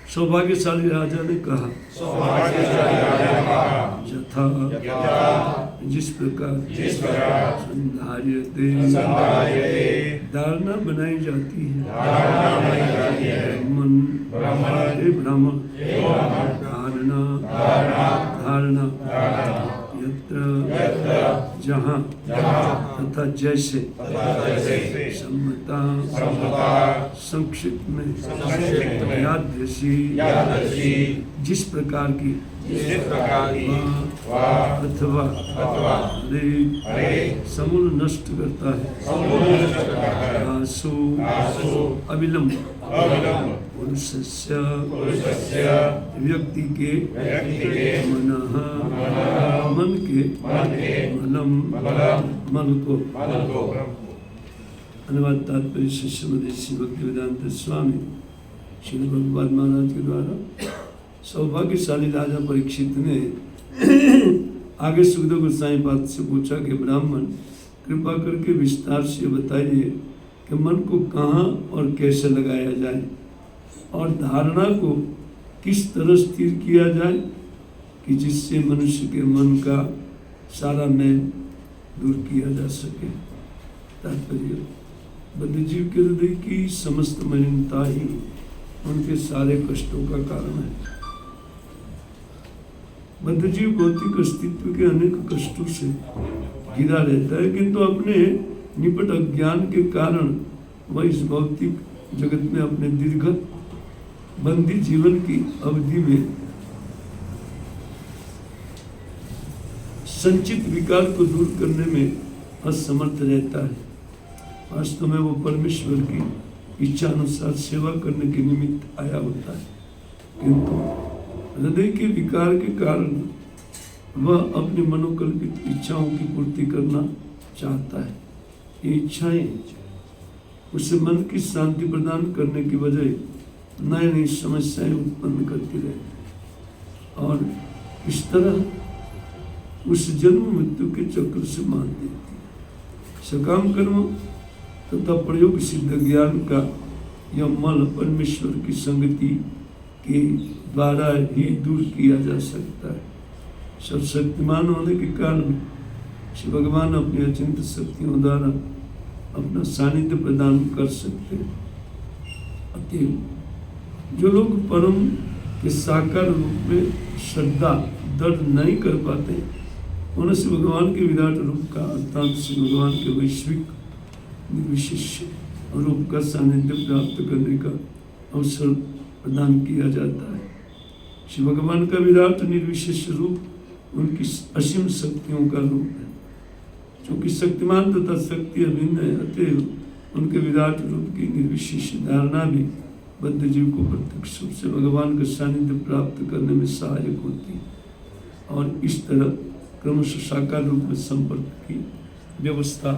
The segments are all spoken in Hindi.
सौभाग्यशाली राजा ने कहा, यथा जिस प्रकार संधार्यते धारणा बनाई जाती है, ब्राह्मण धारणा यत्र जहाँ तथा जैसे सम्मता संक्षिप्त में यादृशी जिस प्रकार की अथवा समूल नष्ट करता है आसु अविलंब पुरुषस्य व्यक्ति के मन के मल को। अनुवाद तात्पर्य श्रीमती भक्तिवेदांत स्वामी श्री भगवद महाराज के द्वारा। सौभाग्यशाली राजा परीक्षित ने आगे सुखदेव गोस्वामी पाद से पूछा कि ब्राह्मण कृपा करके विस्तार से बताइए कि मन को कहाँ और कैसे लगाया जाए और धारणा को किस तरह स्थिर किया जाए कि जिससे मनुष्य के मन का सारा मैल दूर किया जा सके। तात्पर्य बद्धजीव के हृदय की समस्त मलिनता ही उनके सारे कष्टों का कारण है। बद्धजीव भौतिक अस्तित्व के अनेक कष्टों से घिरा रहता है, किंतु अपने निपट अज्ञान के कारण वह इस भौतिक जगत में अपने दीर्घ बंदी जीवन की अवधि में संचित विकार को दूर करने में असमर्थ रहता है। वास्तव में वो परमेश्वर की इच्छा अनुसार सेवा करने के निमित्त आया होता है, किंतु हृदय के विकार के कारण वह अपनी मनोकल्पित इच्छाओं की पूर्ति करना चाहता है। ये इच्छाएं उसे मन की शांति प्रदान करने की बजाय नई नई समस्याएं उत्पन्न करती रहती है और इस तरह उस जन्म मृत्यु के चक्र से मान देती है। सकाम कर्म तथा प्रयोग सिद्ध ज्ञान का यह मल परमेश्वर की संगति के द्वारा ही दूर किया जा सकता है। सर्वशक्तिमान होने के कारण श्री भगवान अपनी अचिंत शक्तियों द्वारा अपना सानिध्य प्रदान कर सकते हैं। अतएव जो लोग परम के साकार रूप में श्रद्धा दर्द नहीं कर पाते, उन्हें श्री भगवान के विराट रूप का अर्थात श्री भगवान के वैश्विक निर्विशेष रूप का सानिध्य प्राप्त करने का अवसर प्रदान किया जाता है। श्री भगवान का विराट निर्विशेष रूप उनकी असीम शक्तियों का रूप है। क्योंकि शक्तिमान तथा शक्ति अभिन्न है, अतएव उनके विराट रूप की निर्विशेष धारणा भी बद्ध जीव को प्रत्यक्ष रूप से भगवान का सानिध्य प्राप्त करने में सहायक होती है और इस तरह क्रमशः साकार रूप में संपर्क की व्यवस्था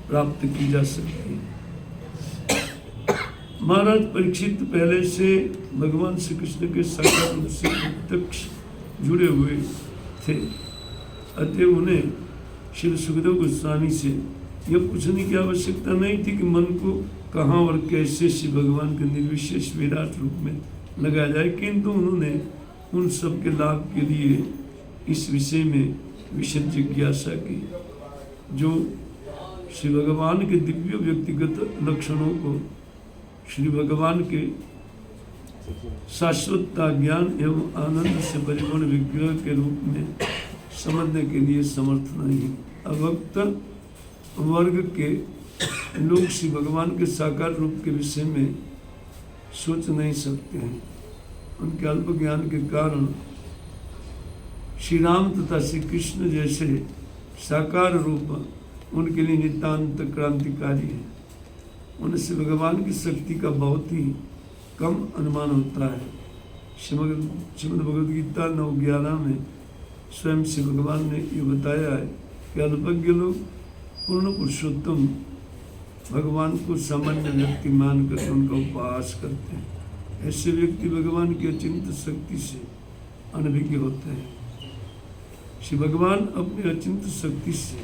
प्राप्त की जा सकती है। महाराज परीक्षित पहले से भगवान श्री कृष्ण के साकार रूप से प्रत्यक्ष जुड़े हुए थे, अतः उन्हें श्री सुखदेव गोस्वामी से यह पूछने की आवश्यकता नहीं थी कि मन को कहाँ और कैसे श्री भगवान के निर्विशेष विराट रूप में लगाया जाए, किंतु उन्होंने उन सब के लाभ के लिए इस विषय में विशद जिज्ञासा की जो श्री भगवान के दिव्य व्यक्तिगत लक्षणों को श्री भगवान के शाश्वतता ज्ञान एवं आनंद से परिपूर्ण विग्रह के रूप में समझने के लिए समर्थ नहीं। अभक्त वर्ग के लोग श्री भगवान के साकार रूप के विषय में सोच नहीं सकते हैं। उनके अल्प ज्ञान के कारण श्री राम तथा श्री कृष्ण जैसे साकार रूप उनके लिए नितांत क्रांतिकारी है। उन्हें श्री भगवान की शक्ति का बहुत ही कम अनुमान होता है। श्रीमद् भगवद गीता 9:11 में स्वयं श्री भगवान ने ये बताया है कि अल्पज्ञ लोग पूर्ण पुरुषोत्तम भगवान को सामान्य व्यक्ति मानकर उनका उपहास करते हैं। ऐसे व्यक्ति भगवान की अचिंत शक्ति से अनभिज्ञ होते हैं। श्री भगवान अपनी अचिंत शक्ति से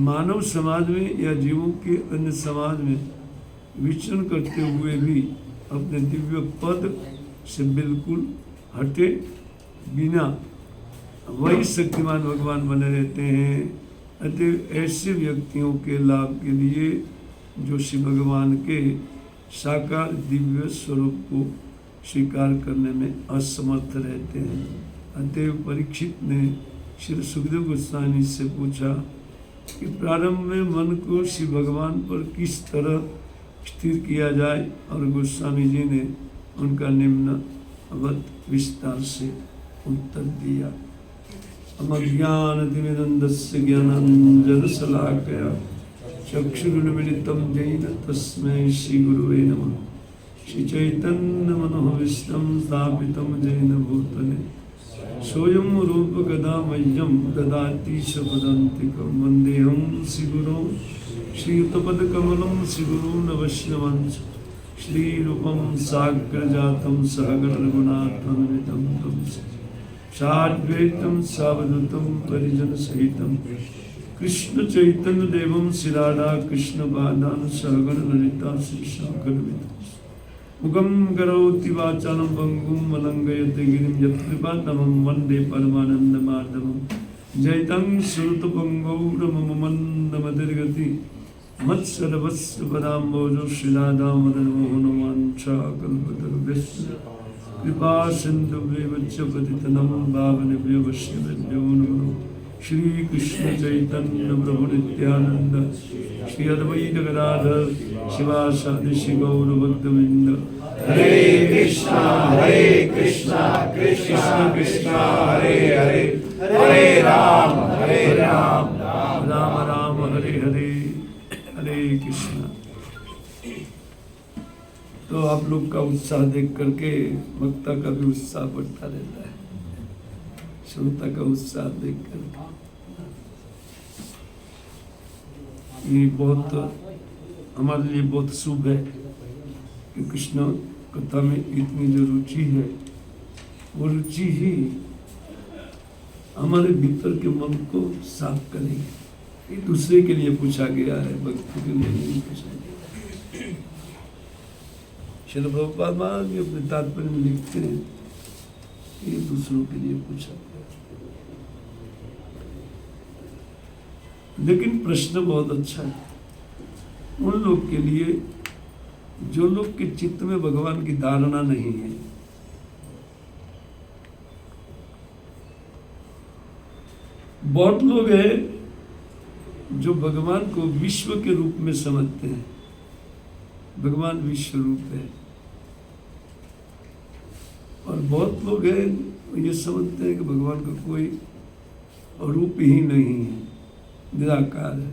मानव समाज में या जीवों के अन्य समाज में विचरण करते हुए भी अपने दिव्य पद से बिल्कुल हटे बिना वही शक्तिमान भगवान बने रहते हैं। अतः ऐसे व्यक्तियों के लाभ के लिए जो श्री भगवान के साकार दिव्य स्वरूप को स्वीकार करने में असमर्थ रहते हैं। अतएव परीक्षित ने श्री सुखदेव गोस्वामी से पूछा कि प्रारंभ में मन को श्री भगवान पर किस तरह स्थिर किया जाए, और गोस्वामी जी ने उनका निम्नवत विस्तार से उत्तर दिया। अमज्ञानतिमिरन्दस्य ज्ञानाञ्जनशलाकया चक्षुरुन्मीलितं येन तस्मै श्रीगुरुवे नमः। श्रीचैतन्यमनोभीष्टं स्थापितं येन भूतले स्वयं रूपकदा मह्यं ददाति स्वपदान्तिकं। वन्देऽहं श्रीगुरुं श्रीयुतपदकमलं श्रीगुरून् वैष्णवांश्च श्रीरूपं साग्रजातं सहगण रघुनाथान्वितं तं साद्वैतं सावधूतं परिजनसहितं कृष्ण चैतन्य देवं श्री राधा कृष्ण पादान सहगण ललिता श्री शांकरविद मुखं करोति वाचालं भंगुं लंघयते गिरिं यत्कृपातमं वन्दे परमानन्दमाधवं। जयतं श्रुतपङ्गौरममन्दमतिर्गति मत्सर्वस्य पदाम्बोजो श्रीराधामदनमोहन वाञ्छाकल्पतरुभ्यश्च कृपा सिन्धुभ्येव च पतितनं पावनेभ्यो वैष्णवेभ्यो नमो। श्री कृष्ण चैतन्य प्रभु नित्यानंद श्री अद्वैत गदाधर शिवासादि श्री गौर भक्तवृंद। हरे कृष्णा कृष्ण कृष्ण हरे हरे हरे राम राम राम हरे हरे हरे कृष्ण। तो आप लोग का उत्साह देख करके वक्ता का भी उत्साह बढ़ता रहता है, श्रोता का उत्साह देख करके। ये बहुत हमारे लिए बहुत शुभ है कि कृष्ण कथा में इतनी जो रुचि है, वो रुचि ही हमारे भीतर के मन को साफ करेगी। ये दूसरे के लिए पूछा गया है, भक्ति के लिए नहीं पूछा गया। श्रील प्रभुपाद महाराज भी अपने तात्पर्य में लिखते हैं, ये दूसरों के लिए पूछा गया। लेकिन प्रश्न बहुत अच्छा है उन लोग के लिए जो लोग के चित्त में भगवान की धारणा नहीं है। बहुत लोग हैं जो भगवान को विश्व के रूप में समझते हैं, भगवान विश्व रूप है। और बहुत लोग हैं ये समझते हैं कि भगवान का कोई रूप ही नहीं है, निराकार है।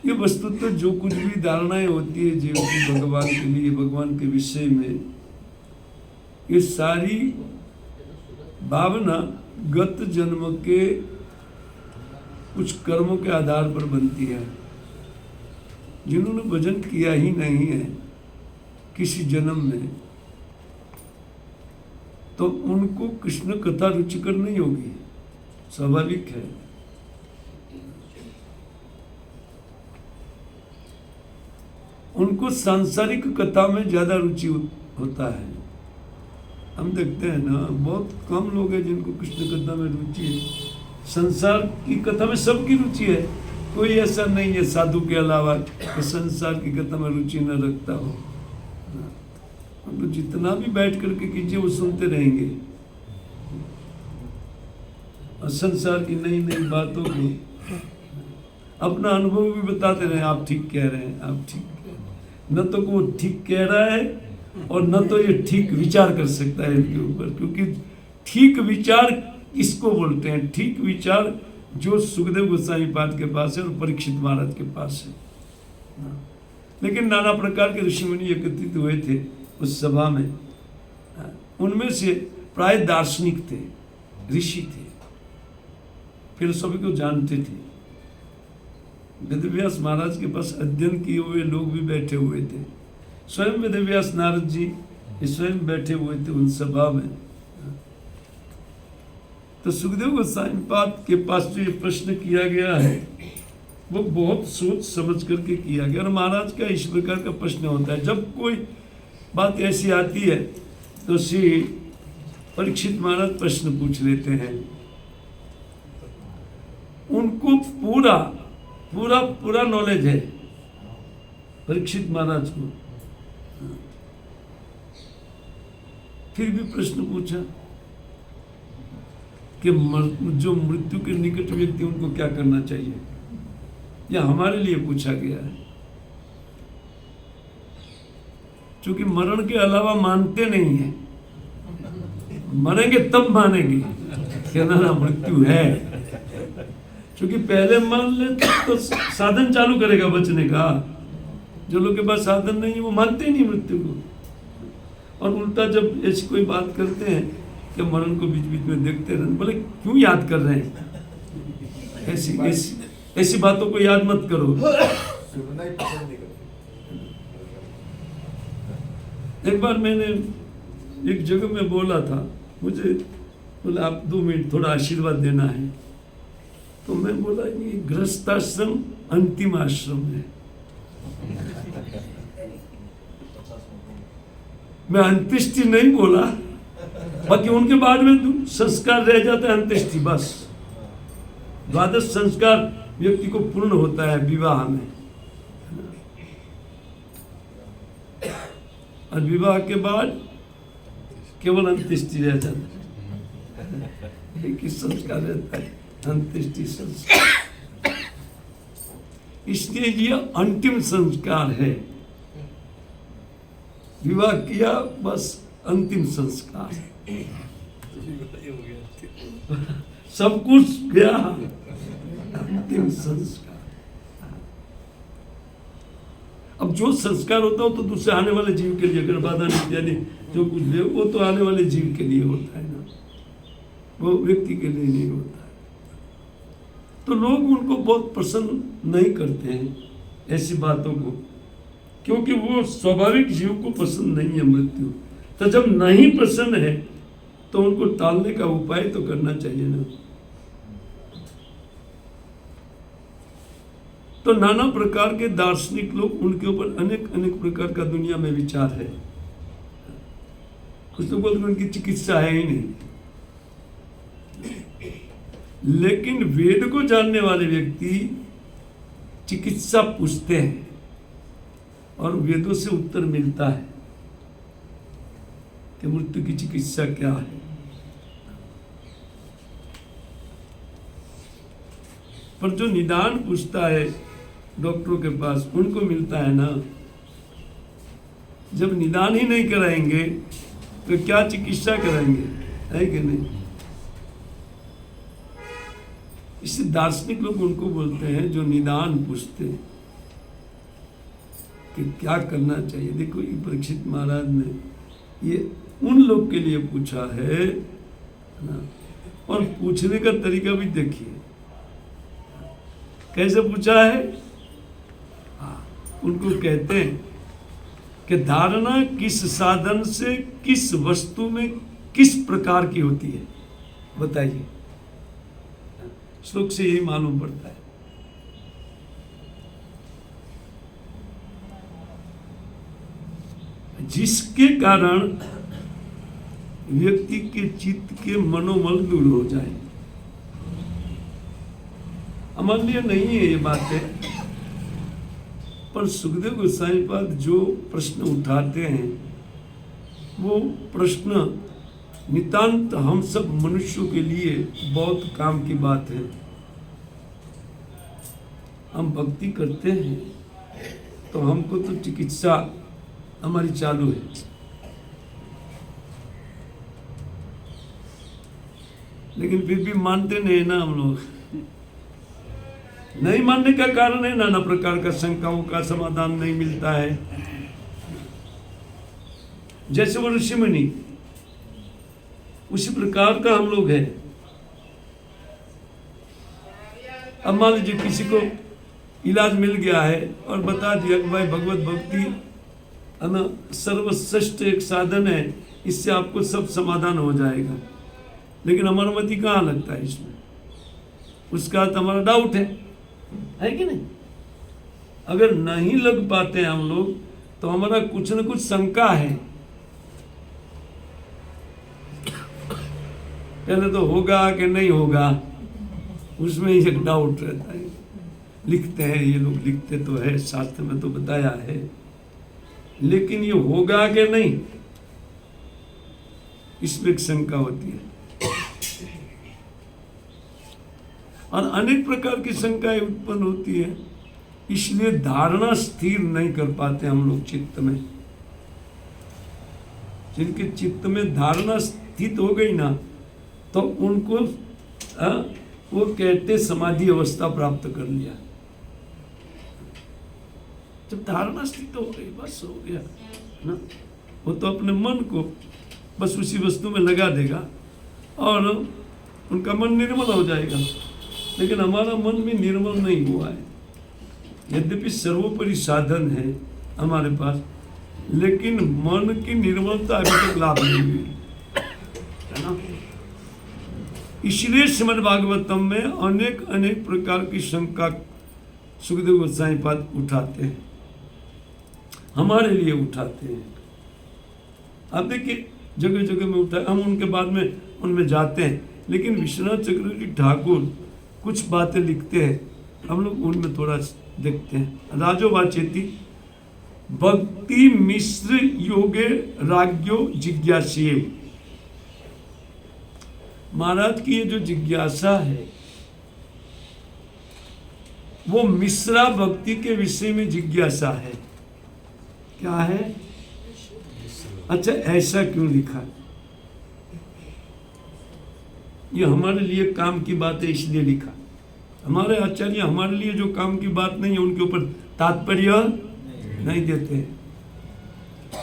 ये वस्तुतः जो कुछ भी धारणाएं होती है जीव की भगवान के लिए, भगवान के विषय में, ये सारी भावना गत जन्म के कुछ कर्मों के आधार पर बनती है। जिन्होंने भजन किया ही नहीं है किसी जन्म में, तो उनको कृष्ण कथा रुचिकर नहीं होगी, स्वाभाविक है। उनको सांसारिक कथा में ज्यादा रुचि होता है। हम देखते हैं ना, बहुत कम लोग हैं जिनको कृष्ण कथा में रुचि है। संसार की कथा में सबकी रुचि है, कोई ऐसा नहीं है साधु के अलावा कि संसार की कथा में रुचि न रखता हो। तो जितना भी बैठ करके कीजिए वो सुनते रहेंगे, और संसार की नई नई बातों को अपना अनुभव भी बताते रहे। आप ठीक कह रहे हैं, आप ठीक कह रहे हैं। न तो वो ठीक कह रहा है और न तो ये ठीक विचार कर सकता है इनके ऊपर, क्योंकि ठीक विचार किसको बोलते हैं? ठीक विचार जो सुखदेव गोस्वामी पाद के पास है और परीक्षित महाराज के पास है। लेकिन नाना प्रकार के ऋषि मुनि एकत्रित हुए थे उस सभा में। उनमें से प्राय दार्शनिक थे, ऋषि थे, फिलोसॉफी को जानते थे। वेदव्यास महाराज के पास अध्ययन किए हुए लोग भी बैठे हुए थे। स्वयं वेदव्यास नारद जी स्वयं बैठे हुए थे उन सभा में। तो सुखदेव गोस्वामी पाद के पास जो ये प्रश्न किया गया है वो बहुत सोच समझ करके किया गया। और महाराज का इस प्रकार का प्रश्न होता है, जब कोई बात ऐसी आती है तो श्री परीक्षित महाराज प्रश्न पूछ लेते हैं। उनको पूरा पूरा पूरा नॉलेज है परीक्षित महाराज को, फिर भी प्रश्न पूछा कि जो मृत्यु के निकट व्यक्ति उनको क्या करना चाहिए। यह हमारे लिए पूछा गया है, क्योंकि मरण के अलावा मानते नहीं है, मरेंगे तब मानेंगे कि ना मृत्यु है। क्योंकि पहले मान ले तो साधन चालू करेगा बचने का। जो लोग के पास साधन नहीं है वो मानते ही नहीं मृत्यु को। और उल्टा जब ऐसी कोई बात करते हैं कि मरण को बीच बीच में देखते रहते, बोले क्यों याद कर रहे हैं, ऐसी बातों को याद मत करो। एक बार मैंने एक जगह में बोला था, मुझे बोला आप 2 मिनट थोड़ा आशीर्वाद देना है। तो मैं बोला ये गृहस्थाश्रम अंतिम आश्रम है, मैं अंत्येष्टि नहीं बोला, बाकी उनके बाद में संस्कार रह जाता है अंत्येष्टि, बस 12 संस्कार व्यक्ति को पूर्ण होता है विवाह में, और विवाह के बाद केवल अंत्येष्टि रह जाता है। एक ही संस्कार रहता है, अंत्येष्टि संस्कार। इसलिए ये अंतिम संस्कार है। विवाह किया बस अंतिम संस्कार, सब कुछ गया, अंतिम संस्कार। अब जो संस्कार होता है तो दूसरे आने वाले जीव के लिए, अगर बाधा इत्यादि जो कुछ ले वो तो आने वाले जीव के लिए होता है ना, वो व्यक्ति के लिए नहीं होता है। तो लोग उनको बहुत पसंद नहीं करते हैं ऐसी बातों को, क्योंकि वो स्वाभाविक जीव को पसंद नहीं है मृत्यु। तो जब नहीं पसंद है तो उनको टालने का उपाय तो करना चाहिए ना। तो नाना प्रकार के दार्शनिक लोग, उनके ऊपर अनेक अनेक प्रकार का दुनिया में विचार है। कुछ लोग बोलते उनकी चिकित्सा है ही नहीं, लेकिन वेद को जानने वाले व्यक्ति चिकित्सा पूछते हैं और वेदों से उत्तर मिलता है कि मृत्यु की चिकित्सा क्या है। पर जो निदान पूछता है डॉक्टरों के पास, उनको मिलता है ना। जब निदान ही नहीं कराएंगे तो क्या चिकित्सा कराएंगे, है कि नहीं। इससे दार्शनिक लोग उनको बोलते हैं जो निदान पूछते हैं कि क्या करना चाहिए। देखो ये परीक्षित महाराज ने ये उन लोग के लिए पूछा है ना, और पूछने का तरीका भी देखिए कैसे पूछा है। उनको कहते हैं कि धारणा किस साधन से किस वस्तु में किस प्रकार की होती है, बताइए। श्लोक से यही मालूम पड़ता है। जिसके कारण व्यक्ति के चित्त के मनोमल दूर हो जाए। अमान्य नहीं है ये बातें, पर सुखदेव गोस्वामी पाद जो प्रश्न उठाते हैं वो प्रश्न नितांत हम सब मनुष्यों के लिए बहुत काम की बात है। हम भक्ति करते हैं तो हमको तो चिकित्सा हमारी चालू है, लेकिन फिर भी मानते नहीं ना हम लोग। नहीं मानने का कारण है नाना प्रकार का शंकाओं का समाधान नहीं मिलता है। जैसे वो ऋषि मुनि, उसी प्रकार का हम लोग हैं। अब मान लीजिए किसी को इलाज मिल गया है और बता दिया कि भाई भगवत भक्ति है ना सर्वश्रेष्ठ एक साधन है, इससे आपको सब समाधान हो जाएगा। लेकिन हमारा मति कहाँ लगता है इसमें, उसका अर्थ हमारा डाउट है कि नहीं। अगर नहीं लग पाते हैं हम लोग तो हमारा कुछ न कुछ शंका है। पहले तो होगा कि नहीं होगा, उसमें ही एक डाउट रहता है। लिखते हैं ये लोग, लिखते तो है, शास्त्र में तो बताया है, लेकिन ये होगा कि नहीं, इसमें एक शंका होती है। और अनेक प्रकार की शंकाएं उत्पन्न होती है, इसलिए धारणा स्थिर नहीं कर पाते हम लोग चित्त में। जिनके चित्त में धारणा स्थित हो गई ना, तो उनको वो कहते समाधि अवस्था प्राप्त कर लिया। जब धारणा स्थित हो गई, बस हो गया ना, वो तो अपने मन को बस उसी वस्तु में लगा देगा और उनका मन निर्मल हो जाएगा। लेकिन हमारा मन भी निर्मल नहीं हुआ है, यद्यपि सर्वोपरि साधन है हमारे पास, लेकिन मन की निर्मलता अभी तक लाभ नहीं हुई है ना। इसलिए श्रीमद् भागवतम में अनेक अनेक प्रकार की शंका सुखदेव गोस्वामी पाद उठाते हैं, हमारे लिए उठाते हैं। आप देखिए जगह जगह में उठा, हम उनके बाद में उनमें जाते हैं, लेकिन विश्वनाथ चक्रवर्ती ठाकुर कुछ बातें लिखते हैं, हम लोग उनमें थोड़ा देखते हैं। राजो वाचेति भक्ति मिश्र योगे राज्यो जिज्ञासी। महाराज की ये जो जिज्ञासा है वो मिश्रा भक्ति के विषय में जिज्ञासा है। क्या है? अच्छा, ऐसा क्यों लिखा? ये हमारे लिए काम की बात है इसलिए लिखा। हमारे आचार्य हमारे लिए जो काम की बात नहीं है उनके ऊपर तात्पर्य नहीं देते।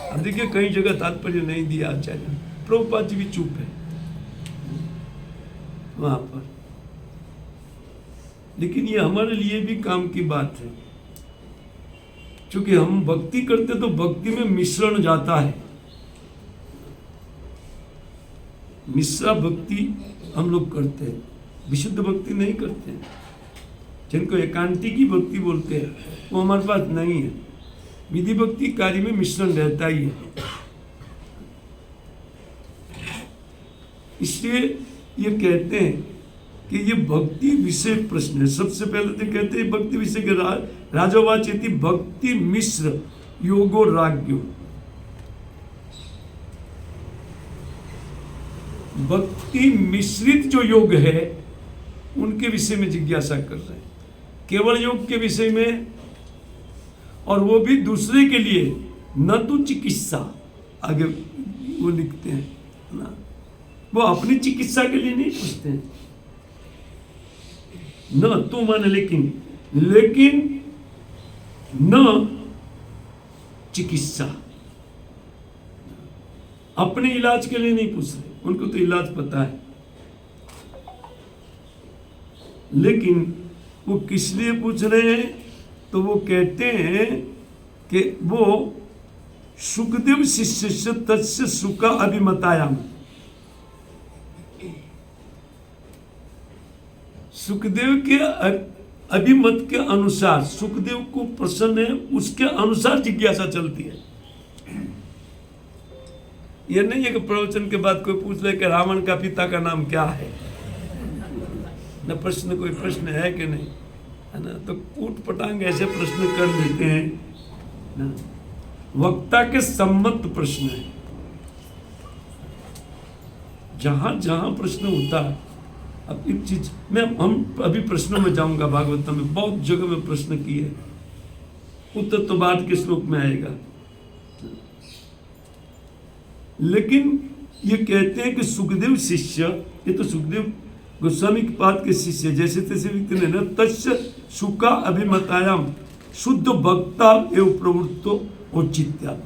अब देखिए कई जगह तात्पर्य नहीं दिया आचार्य, प्रभुपाद जी भी चुप है वहां पर, लेकिन ये हमारे लिए भी काम की बात है। क्योंकि हम भक्ति करते तो भक्ति में मिश्रण जाता है। मिश्रा भक्ति हम लोग करते हैं, विशुद्ध भक्ति नहीं करते हैं। जिनको एकांती की भक्ति बोलते हैं वो हमारे पास नहीं है। विधि भक्ति कार्य में मिश्रण रहता ही है। इसलिए ये कहते हैं कि ये भक्ति विषय प्रश्न है। सबसे पहले तो कहते हैं भक्ति विषय के राजोवाचेति भक्ति मिश्र योगो राज्यो। भक्ति मिश्रित जो योग है उनके विषय में जिज्ञासा कर रहे हैं, केवल योग के विषय में, और वो भी दूसरे के लिए, न तो चिकित्सा। आगे वो लिखते हैं ना, वो अपनी चिकित्सा के लिए नहीं पूछते हैं, न तो माने लेकिन न चिकित्सा, अपने इलाज के लिए नहीं पूछ रहे, उनको तो इलाज पता है। लेकिन वो किस लिए पूछ रहे हैं? तो वो कहते हैं कि वो सुखदेव शिष्य से तस्य सुख अभिमतायाम, सुखदेव के अभिमत के अनुसार, सुखदेव को प्रसन्न है उसके अनुसार जिज्ञासा चलती है। यह नहीं है कि प्रवचन के बाद कोई पूछ ले कि रावण का पिता का नाम क्या है, न प्रश्न कोई प्रश्न है कि नहीं, है ना। तो ऊट पटांग ऐसे प्रश्न कर लेते हैं ना, वक्ता के सम्मत प्रश्न है। जहां जहां प्रश्न होता है, अब एक चीज मैं हम अभी प्रश्नों में जाऊंगा, भागवतम में बहुत जगह में प्रश्न किए, उत्तर तो बाद के श्लोक में आएगा। लेकिन ये कहते हैं कि सुखदेव शिष्य, ये तो सुखदेव गोस्वामी पाद के शिष्य जैसे तैसे व्यक्ति ने न तस्य सुखा अभिमतायाम शुद्ध भक्ता एवं प्रवृत्तो औचित्यात्।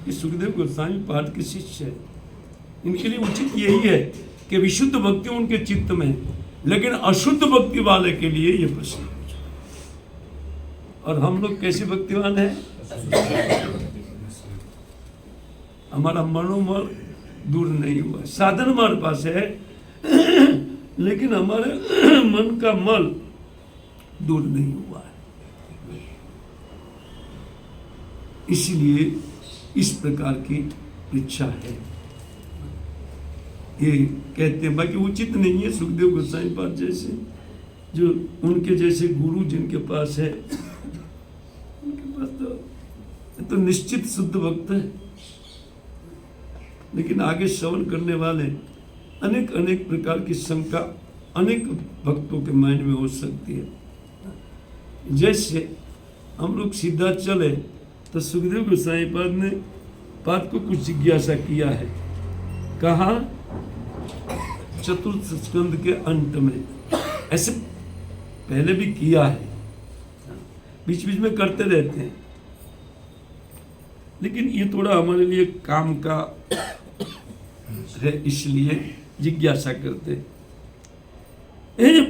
ये सुखदेव गोस्वामी पाद के शिष्य है, इनके लिए उचित यही है कि विशुद्ध भक्ति उनके चित्त में, लेकिन अशुद्ध भक्ति वाले के लिए ये प्रश्न। और हम लोग कैसे भक्तिवान हैं? हमारा मनोमन दूर नहीं हुआ। साधन हमारे पास है लेकिन हमारे मन का मल दूर नहीं हुआ है। इसलिए इस प्रकार की इच्छा है। ये कहते हैं, बाकी उचित नहीं है सुखदेव गोस्वामी पाद जैसे, जो उनके जैसे गुरु जिनके पास है, उनके पास तो निश्चित शुद्ध भक्त है। लेकिन आगे श्रवण करने वाले अनेक अनेक प्रकार की शंका अनेक भक्तों के माइंड में हो सकती है। जैसे हम लोग सीधा चले तो सुखदेव गोस्वामी पाद को कुछ जिज्ञासा किया है। कहा? चतुर्थ स्कंद के अंत में। ऐसे पहले भी किया है, बीच बीच में करते रहते हैं, लेकिन ये थोड़ा हमारे लिए काम का है, इसलिए जिज्ञासा करते।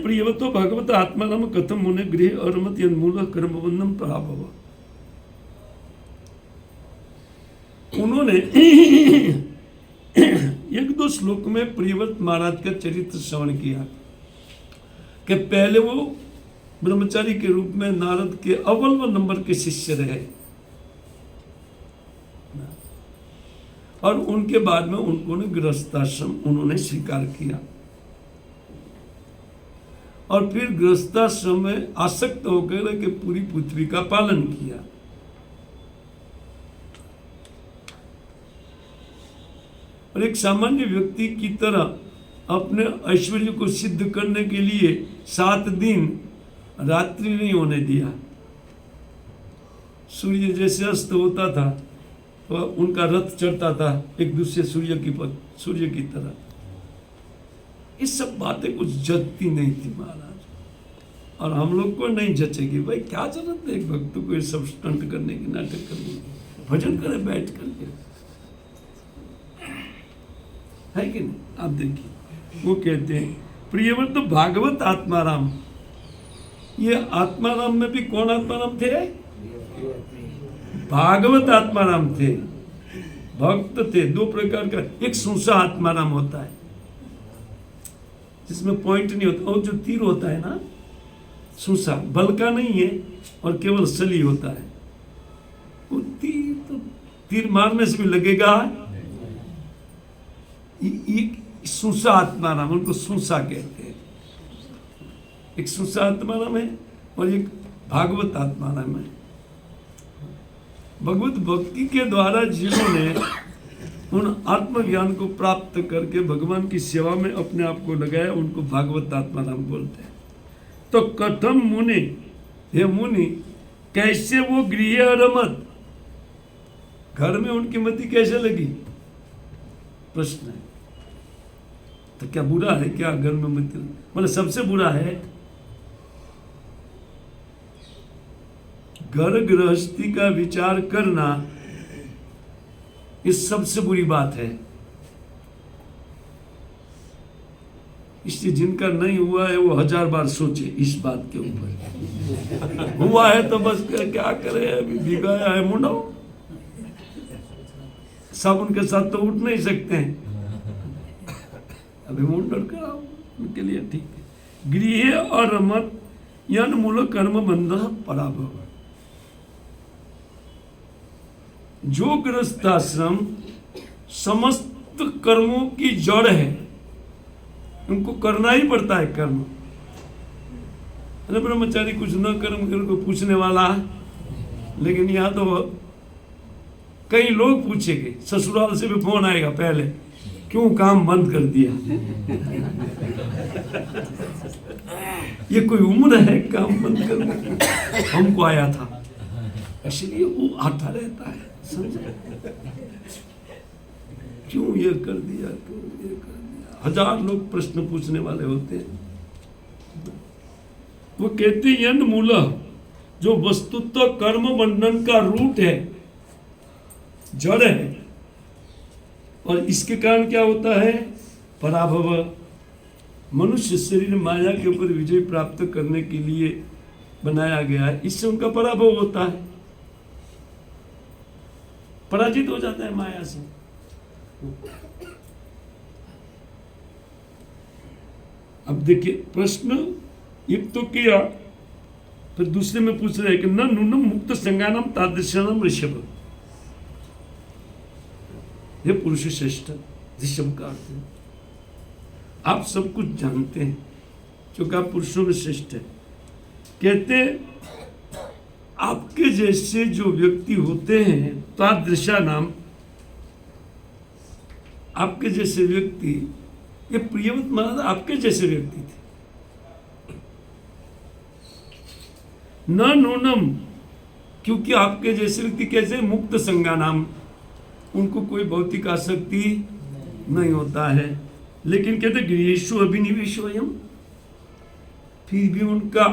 प्रियवतो भगवत आत्मानम कथम मुने गृह अरमत यन्मूल कर्मबंधम पराभव। उन्होंने एक दो श्लोक में प्रियव्रत महाराज का चरित्र श्रवण किया कि पहले वो ब्रह्मचारी के रूप में नारद के अव्वल नंबर के शिष्य रहे, और उनके बाद में उन्होंने गृहस्थाश्रम उन्होंने स्वीकार किया, और फिर गृहस्थाश्रम में आसक्त होकर के पूरी पृथ्वी का पालन किया। और एक सामान्य व्यक्ति की तरह अपने ऐश्वर्य को सिद्ध करने के लिए 7 दिन रात्रि नहीं होने दिया। सूर्य जैसे अस्त होता था तो उनका रथ चढ़ता था एक दूसरे सूर्य की तरह। ये सब बातें कुछ जचती नहीं थी महाराज, और हम लोग को नहीं जचेगी। भाई क्या जरूरत है एक भक्त को ये सब स्टंट करने की, नाटक करने की? भजन करे बैठ करके, है कि नहीं? आप देखिए, वो कहते हैं प्रियव्रत भागवत आत्माराम। ये आत्माराम में भी कौन आत्माराम थे? भागवत आत्माराम थे, भक्त थे। 2 प्रकार का, एक सूसा आत्माराम होता है जिसमें पॉइंट नहीं होता, और जो तीर होता है ना, सूसा बल का नहीं है और केवल सली होता है। वो तीर मारने से भी लगेगा। सूसा आत्माराम, उनको सूसा कहते हैं। एक सूसा आत्माराम है और एक भागवत आत्माराम है। भगवत भक्ति के द्वारा जिन्होंने उन आत्मज्ञान को प्राप्त करके भगवान की सेवा में अपने आप को लगाया, उनको भागवत आत्माराम बोलते हैं। तो कथम मुनि, हे मुनि, कैसे वो गृह रमत, घर में उनकी मति कैसे लगी? प्रश्न है। तो क्या बुरा है क्या घर में मति? मतलब सबसे बुरा है घर गृहस्थी का विचार करना, ये सबसे बुरी बात है। इसलिए जिनका नहीं हुआ है वो 1000 बार सोचे इस बात के ऊपर। हुआ है तो बस क्या करे, अभी भिगाया है मुंडो, सब उनके साथ तो उठ नहीं सकते हैं, अभी मुंडन कराओ उनके लिए, ठीक है। गृह और रमत यन मूल कर्म बंध पराभव। जो गृहस्थाश्रम समस्त कर्मों की जड़ है, उनको करना ही पड़ता है कर्म। अरे ब्रह्मचारी कुछ न कर्म को पूछने वाला, लेकिन यहाँ तो कई लोग पूछेंगे, ससुराल से भी फोन आएगा पहले, क्यों काम बंद कर दिया? ये कोई उम्र है काम बंद करने की? हमको आया था, इसलिए वो आता रहता है, समझे? क्यों ये कर दिया, क्यों ये कर दिया? 1000 लोग प्रश्न पूछने वाले होते हैं। वो कहते हैं मूल, जो वस्तुतः कर्म बंधन का रूट है, जड़ है, और इसके कारण क्या होता है? पराभव। मनुष्य शरीर माया के ऊपर विजय प्राप्त करने के लिए बनाया गया है, इससे उनका पराभव होता है, पराजित हो जाता है माया से। अब देखिए प्रश्न एक तो किया, फिर दूसरे में पूछ रहे कि न नूनम मुक्त संज्ञानम तादृशनम ऋषभ, ये पुरुष श्रेष्ठ ऋषभ का अर्थ है। आप सब कुछ जानते हैं क्योंकि आप पुरुषों में श्रेष्ठ है। कहते आपके जैसे जो व्यक्ति होते हैं तादृशा नाम, आपके जैसे व्यक्ति, ये प्रियवत महाराज आपके जैसे व्यक्ति थे। न नूनम, क्योंकि आपके जैसे व्यक्ति कैसे मुक्त संज्ञा नाम, उनको कोई भौतिक आसक्ति नहीं होता है। लेकिन कहते गृहेषु अभिनिवेशो अयम, फिर भी उनका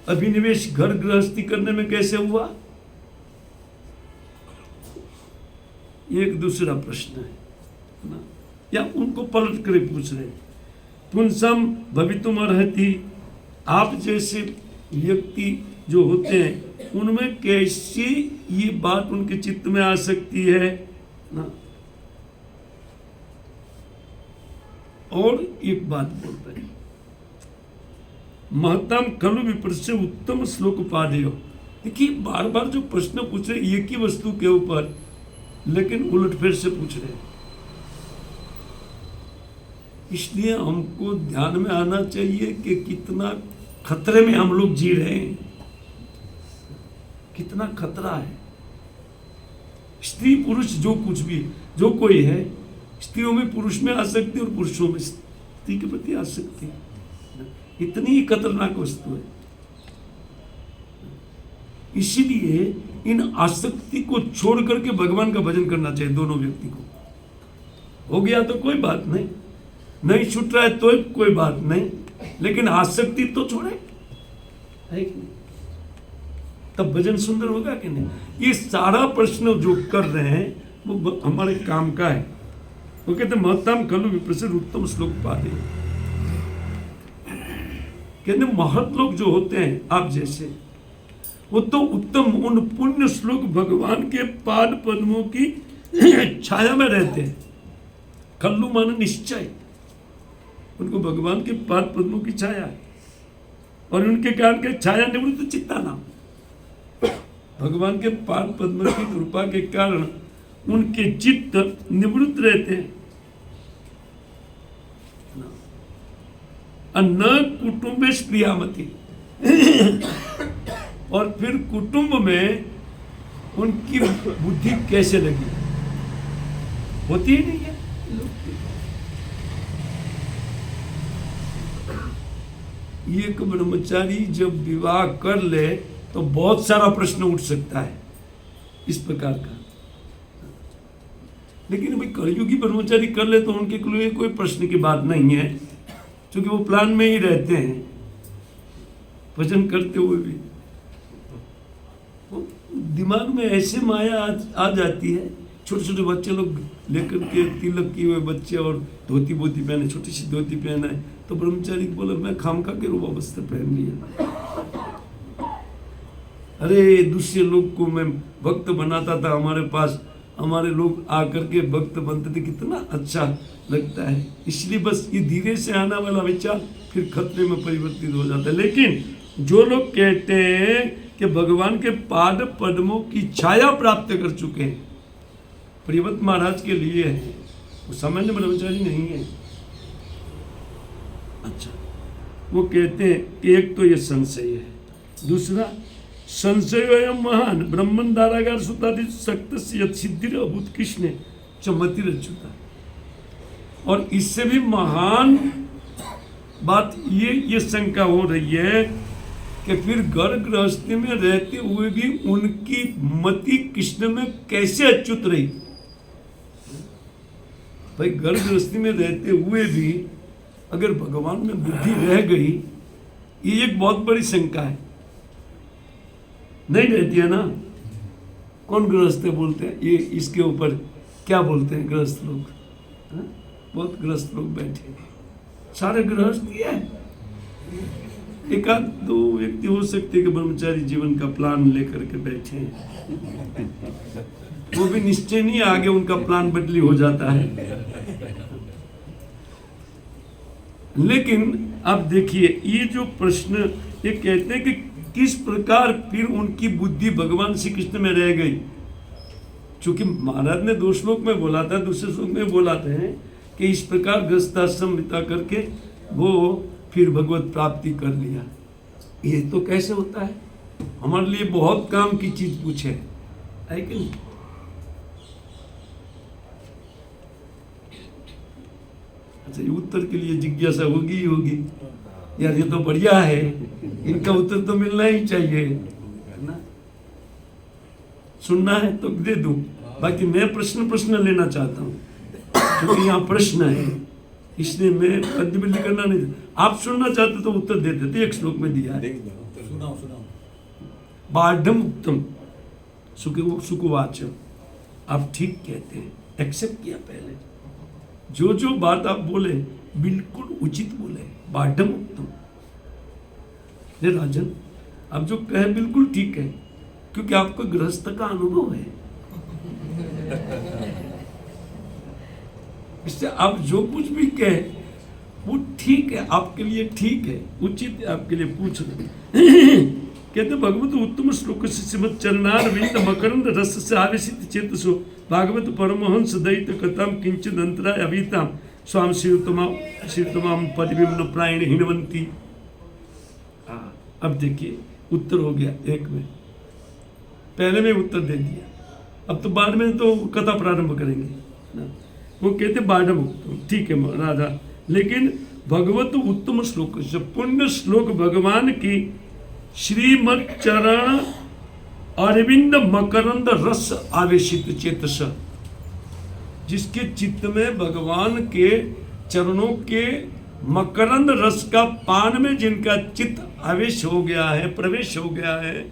अभिनिवेश घर गृहस्थी करने में कैसे हुआ? एक दूसरा प्रश्न है ना, या उनको पलट कर पूछ रहे पुंसम भवितुम अर्हति, आप जैसे व्यक्ति जो होते हैं उनमें कैसे ये बात उनके चित्त में आ सकती है ना। और एक बात बोल रहे हैं, महतम खलु विप्र से उत्तम श्लोक पादेयो। देखिए बार बार जो प्रश्न पूछ रहे एक ही वस्तु के ऊपर, लेकिन उलटफेर से पूछ रहे हैं। इसलिए हमको ध्यान में आना चाहिए कि कितना खतरे में हम लोग जी रहे हैं, कितना खतरा है। स्त्री पुरुष जो कुछ भी जो कोई है, स्त्रियों में पुरुष में आ सकती है और पुरुषों में स्त्री के प्रति आ सकती है। इतनी ही खतरनाक वस्तु है। इसीलिए इन आसक्ति को छोड़ करके भगवान का भजन करना चाहिए दोनों व्यक्ति को। हो गया तो कोई बात नहीं, नहीं छूट रहा है तो कोई बात नहीं, लेकिन आसक्ति तो छोड़े, है कि नहीं? तब भजन सुंदर होगा कि नहीं? ये सारा प्रश्न जो कर रहे हैं वो हमारे काम का है। वो कहते महत्तम खलु विप्रसिद्ध उत्तम श्लोक पादे, कहते महत लोग जो होते हैं आप जैसे, वो तो उत्तम उन पुण्य श्लोक भगवान के पाद पद्मों की छाया में रहते हैं। खल्लू माने निश्चय, उनको भगवान के पाद पद्मों की छाया है, और उनके कारण के छाया निवृत्त चित्ता नाम, भगवान के पाद पद्म की कृपा के कारण उनके चित्त निवृत्त रहते हैं। न कुटुंबेश प्रियामती, और फिर कुटुंब में उनकी बुद्धि कैसे लगी? होती ही नहीं है। एक ब्रह्मचारी जब विवाह कर ले तो बहुत सारा प्रश्न उठ सकता है इस प्रकार का, लेकिन भाई कलयुगी ब्रह्मचारी कर ले तो उनके लिए कोई प्रश्न की बात नहीं है, क्योंकि वो प्लान में ही रहते हैं भजन करते हुए भी। दिमाग में ऐसे माया आ जाती है। छोटे छोटे बच्चे लोग लेकर के तिलक किए हुए बच्चे और धोती बोती पहने, छोटी सी धोती पहना है, तो ब्रह्मचारी बोला मैं खामखा के रूपा वस्त्र पहन लिया। अरे दूसरे लोग को मैं भक्त बनाता था, हमारे पास हमारे लोग आकर के भक्त बनते थे, कितना अच्छा लगता है। इसलिए बस ये धीरे से आने वाला विचार फिर खतरे में परिवर्तित हो जाता है। लेकिन जो लोग कहते हैं कि भगवान के पाद पद्मों की छाया प्राप्त कर चुके हैं, प्रियव्रत महाराज के लिए है, वो सामान्य ब्रह्मचारी नहीं है। अच्छा, वो कहते हैं कि एक तो ये संशय है, दूसरा संशय महान ब्रह्मन दारागार सुतादि सक्त सिद्धि अभूत कृष्ण चमति रचुता। और इससे भी महान बात ये शंका हो रही है कि फिर घर गृहस्थी में रहते हुए भी उनकी मति कृष्ण में कैसे अच्युत रही। भाई घर गृहस्थी में रहते हुए भी अगर भगवान में बुद्धि रह गई, ये एक बहुत बड़ी शंका है। नहीं रहती है ना? कौन गृहस्थ बोलते हैं ये, इसके ऊपर क्या बोलते हैं गृहस्थ लोग? बहुत गृहस्थ लोग बैठे, सारे गृहस्थ ही है। एक आध दो व्यक्ति हो सकते हैं कि ब्रह्मचारी जीवन का प्लान लेकर के बैठे हैं, वो भी निश्चय नहीं, आगे उनका प्लान बदली हो जाता है। लेकिन आप देखिए ये जो प्रश्न, ये कहते हैं कि किस प्रकार फिर उनकी बुद्धि भगवान श्री कृष्ण में रह गई। चूंकि महाराज ने 2 श्लोक में बोला था, दूसरे श्लोक में बोलाते हैं कि इस प्रकार गृहस्थाश्रम बिता करके वो फिर भगवत प्राप्ति कर लिया। ये तो कैसे होता है? हमारे लिए बहुत काम की चीज पूछे है कि नहीं? अच्छा, ये उत्तर के लिए जिज्ञासा होगी ही होगी, यार ये तो बढ़िया है, इनका उत्तर तो मिलना ही चाहिए, है ना? सुनना है तो दे दूं, बाकी मैं प्रश्न लेना चाहता हूं, क्योंकि यहाँ प्रश्न है, इसलिए मैं प्रतिबंध करना नहीं। आप सुनना चाहते तो उत्तर दे देते, 1 श्लोक में दिया है। बाढ़म उत्तम सुकुवाच, आप ठीक कहते हैं, एक्सेप्ट किया पहले, जो बात आप बोले बिल्कुल उचित बोले, बाढ़म उत्तम। ये राजन, आप जो कहे बिल्कुल ठीक है, क्योंकि आपको गृहस्थ का अनुभव है, इससे आप जो कुछ भी कहे वो ठीक है, आपके लिए ठीक है, उचित है, आपके लिए पूछ रहे। कहते भगवत उत्तम श्लोक से श्रीमद चरणार विंद मकरंद रस से आवेशित चेतसो भागवत परमहंस दयित कथाम किंचित अंतराय अभिताम स्वाम श्रीतमाम पदविम्न प्रायण हिनवंती। अब देखिए उत्तर हो गया 1 में, पहले में उत्तर दे दिया, अब तो बाद में तो कथा प्रारंभ करेंगे ना। वो कहते बाढ़ उत्तम, ठीक है राधा, लेकिन भगवत उत्तम श्लोक, पुण्य श्लोक भगवान की श्रीमद चरण अरविंद मकरंद रस आवेशित चेतस, जिसके चित्त में भगवान के चरणों के मकरंद रस का पान में जिनका चित्त आवेश हो गया है, प्रवेश हो गया है,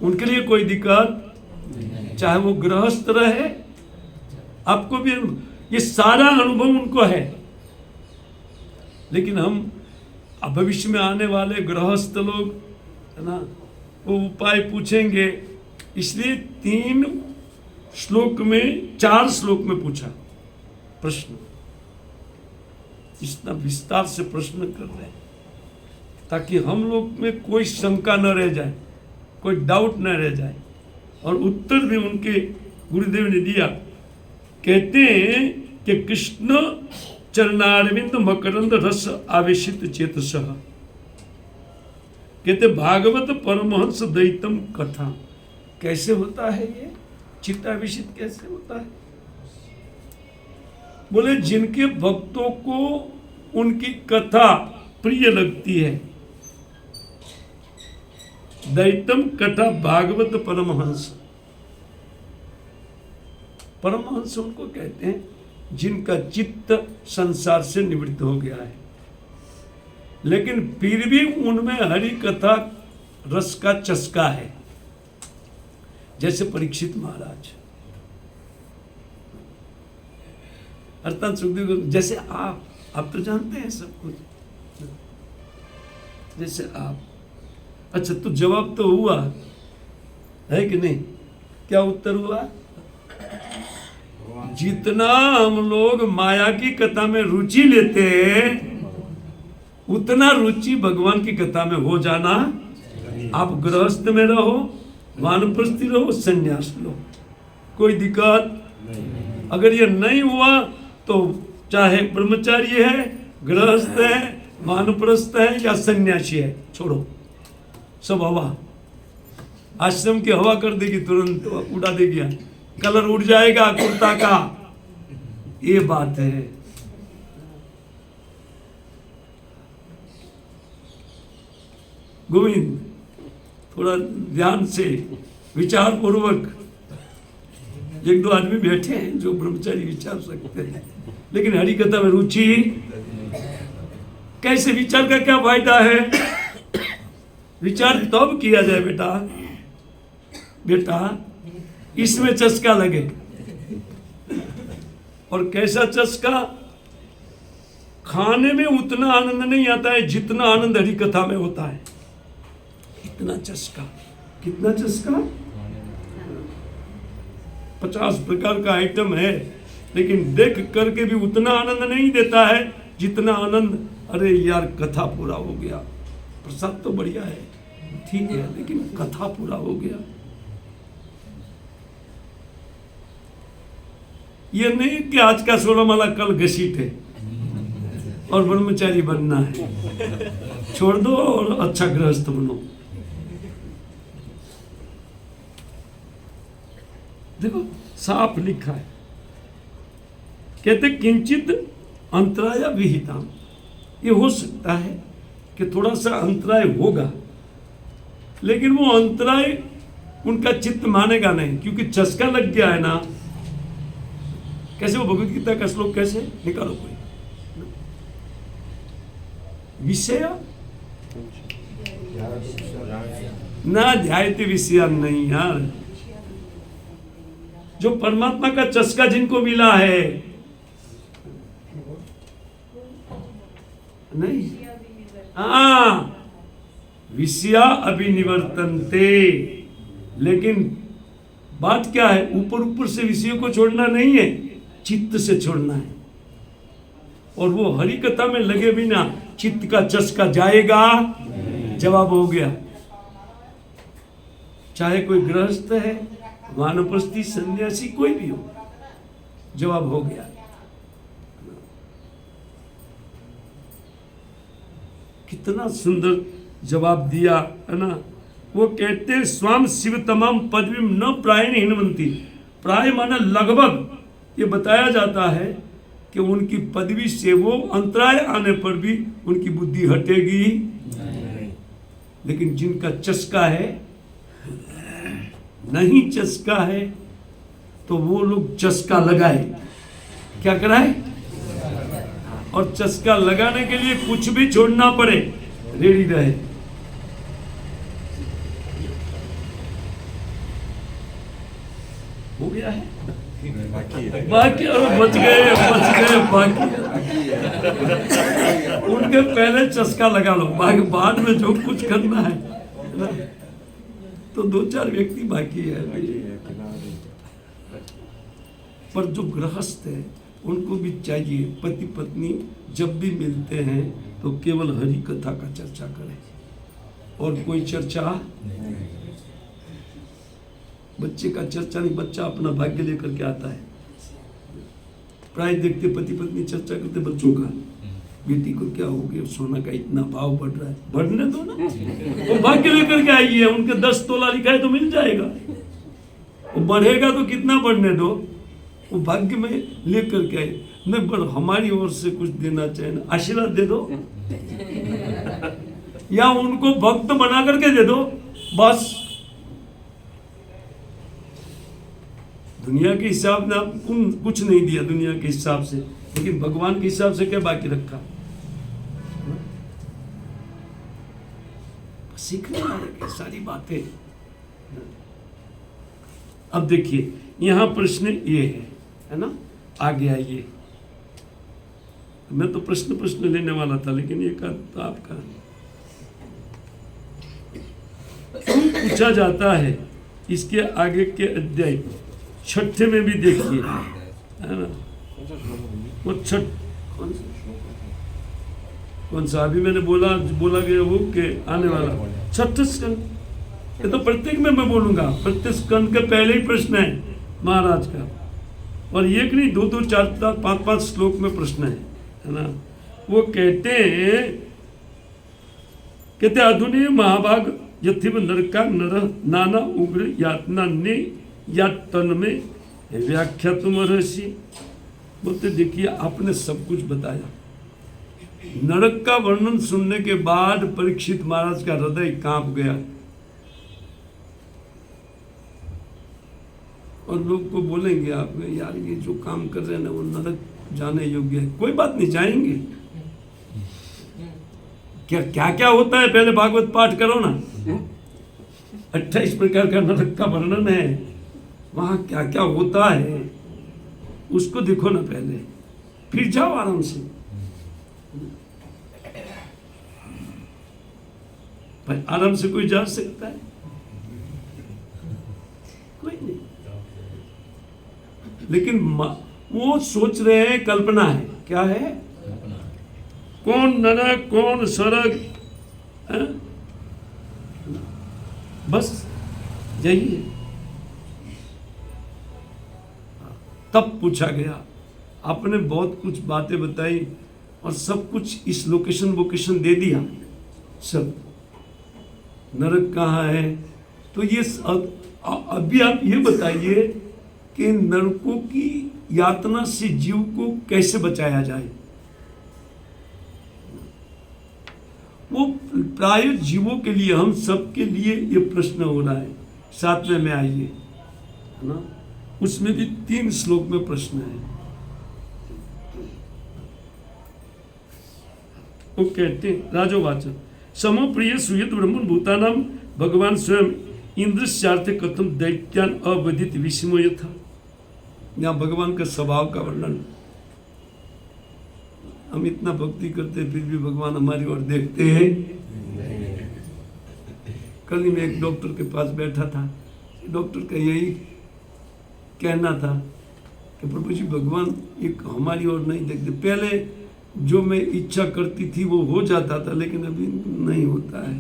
उनके लिए कोई दिक्कत, चाहे वो गृहस्थ रहे, आपको भी ये सारा अनुभव उनको है। लेकिन हम भविष्य में आने वाले गृहस्थ लोग है ना, वो उपाय पूछेंगे, इसलिए 3 श्लोक में 4 श्लोक में पूछा प्रश्न, इतना विस्तार से प्रश्न कर रहे हैं ताकि हम लोग में कोई शंका न रह जाए, कोई डाउट न रह जाए, और उत्तर भी उनके गुरुदेव ने दिया। कहते हैं कि कृष्ण चरणारविंद मकरंद रस आवेशित चेतस, कहते भागवत परमहंस दैतम कथा। कैसे होता है ये चित्तावेशित, कैसे होता है? बोले जिनके भक्तों को उनकी कथा प्रिय लगती है, दैतम कथा भागवत परमहंस। परमहंस उनको कहते हैं जिनका चित्त संसार से निवृत्त हो गया है, लेकिन फिर भी उनमें हरि कथा रस का चस्का है, जैसे परीक्षित महाराज, अर्थात सुखदेव, जैसे आप तो जानते हैं सब कुछ, जैसे आप। अच्छा, तो जवाब तो हुआ है कि नहीं? क्या उत्तर हुआ? जितना हम लोग माया की कथा में रुचि लेते हैं, उतना रुचि भगवान की कथा में हो जाना। आप गृहस्थ में रहो, वानप्रस्थी रहो, संन्यास लो, कोई दिक्कत। अगर ये नहीं हुआ तो चाहे ब्रह्मचारी है, गृहस्थ है, वानप्रस्थ है या सन्यासी है, छोड़ो, सब हवा, आश्रम की हवा कर देगी, तुरंत उड़ा देगी, कलर उड़ जाएगा कुर्ता का, ये बात है। गोविंद, थोड़ा ध्यान से विचार पूर्वक, 1-2 आदमी बैठे हैं जो ब्रह्मचारी विचार सकते हैं, लेकिन हरि कथा में रुचि कैसे? विचार का क्या फायदा है? विचार तब किया जाए बेटा इसमें चस्का लगे। और कैसा चस्का? खाने में उतना आनंद नहीं आता है जितना आनंद हरि कथा में होता है। इतना चस्का, कितना चस्का? 50 प्रकार का आइटम है, लेकिन देख करके भी उतना आनंद नहीं देता है जितना आनंद अरे यार कथा पूरा हो गया, प्रसाद तो बढ़िया है, ठीक है, लेकिन कथा पूरा हो गया। ये नहीं कि आज का 16 माला कल घसीट है और ब्रह्मचारी बनना है, छोड़ दो और अच्छा गृहस्थ बनो। देखो साफ लिखा है, कहते किंचित अंतराय विहिता, ये हो सकता है कि थोड़ा सा अंतराय होगा, लेकिन वो अंतराय उनका चित्त मानेगा नहीं, क्योंकि चस्का लग गया है ना। कैसे वो भगवत गीता का श्लोक कैसे निकालो कोई, विषय ना ध्यायते विषय नहीं यार, जो परमात्मा का चस्का जिनको मिला है, नहीं, हाँ, विषया अभिनिवर्तन्ते, लेकिन बात क्या है, ऊपर ऊपर से विषयों को छोड़ना नहीं है, चित्त से छोड़ना है। और वो हरि कथा में लगे बिना चित्त का चस्का जाएगा, जवाब हो गया। चाहे कोई गृहस्थ है, वानप्रस्थी, सन्यासी, कोई भी हो, जवाब हो गया। कितना सुंदर जवाब दिया है ना। वो कहते हैं स्वाम शिव तमाम पदवी न प्रायण हिनवंती, प्राय माना लगभग, ये बताया जाता है कि उनकी पदवी से वो अंतराय आने पर भी उनकी बुद्धि हटेगी नहीं। लेकिन जिनका चस्का है, नहीं चस्का है, तो वो लोग चस्का लगाए, क्या कराए, और चस्का लगाने के लिए कुछ भी छोड़ना पड़े, रेडी रहे। हो गया है बाकी, और बच गए बाकी। उनके पहले चस्का लगा लो, बाकी बाद में जो कुछ करना है ना, तो 2-4 व्यक्ति बाकी है पर जो गृहस्थ है उनको भी चाहिए, पति पत्नी जब भी मिलते हैं तो केवल हरि कथा का चर्चा करें और कोई चर्चा, बच्चे का चर्चा नहीं, बच्चा अपना भाग्य लेकर के आता है। प्राय देखते पति पत्नी चर्चा करते बच्चों का, बेटी को क्या हो गया, सोना का इतना भाव बढ़ रहा है, बढ़ने दो ना, वो भाग्य लेकर के आई है, उनके 10 तोला लिखा है तो मिल जाएगा, वो बढ़ेगा तो कितना बढ़ने दो, वो भाग्य में लेकर के आए। नहीं पर हमारी ओर से कुछ देना चाहिए ना, आशीर्वाद दे दो या उनको भक्त बना करके दे दो बस। दुनिया के हिसाब से आप कुछ नहीं दिया दुनिया के हिसाब से, लेकिन भगवान के हिसाब से क्या बाकी रखा, सीखने वाले सारी बातें। अब देखिए यहां प्रश्न ये है ना, आगे आइए। मैं तो प्रश्न लेने वाला था, लेकिन ये तो आपका क्यों पूछा जाता है, इसके आगे के अध्याय 6 में भी देखिए, है ना, वो 6 कौन सा अभी मैंने बोला गया वो के आने वाला 6 स्कंद, ये तो प्रत्येक में मैं बोलूंगा, प्रत्येक स्कंद के पहले ही प्रश्न है महाराज का, और एक नहीं 2-2, 4-4, 5-5 श्लोक में प्रश्न है ना। वो कहते अधुनि महाभाग यथिव नरका नर नाना उग्र यातना ने या तन में व्याख्या तुम रहसी। बोलते देखिए आपने सब कुछ बताया, नरक का वर्णन सुनने के बाद परीक्षित महाराज का हृदय कांप गया, और लोग को बोलेंगे आप यार ये जो काम कर रहे हैं ना वो नरक जाने योग्य है। कोई बात नहीं, जाएंगे। क्या क्या होता है पहले भागवत पाठ करो ना, 28 प्रकार का नरक का वर्णन है, वहां क्या क्या होता है उसको देखो ना पहले, फिर जाओ आराम से। भाई आराम से कोई जा सकता है? कोई नहीं। लेकिन वो सोच रहे हैं, कल्पना है, क्या है, कौन नरक कौन स्वर्ग है? बस यही है। तब पूछा गया, आपने बहुत कुछ बातें बताई और सब कुछ इस लोकेशन दे दिया सब, नरक कहाँ है? तो ये अभी आप ये बताइए कि नरकों की यातना से जीव को कैसे बचाया जाए। वो प्राय जीवों के लिए, हम सबके लिए ये प्रश्न हो रहा है। 7वें में आइए, है ना, उसमें भी 3 श्लोक में प्रश्न है। वो कहते हैं, राजोवाच समो प्रिय सुयत ब्रह्मण भूतानाम भगवान स्वयं इंद्रस्यार्थे कथम दैत्यान अवधित विस्मय था। यहाँ भगवान का स्वभाव का वर्णन। हम इतना भक्ति करते फिर भी भगवान हमारी ओर देखते हैं। कल ही मैं एक डॉक्टर के पास बैठा था, डॉक्टर का यही कहना था कि प्रभु जी भगवान एक हमारी ओर नहीं देखते। पहले जो मैं इच्छा करती थी वो हो जाता था, लेकिन अभी नहीं होता है।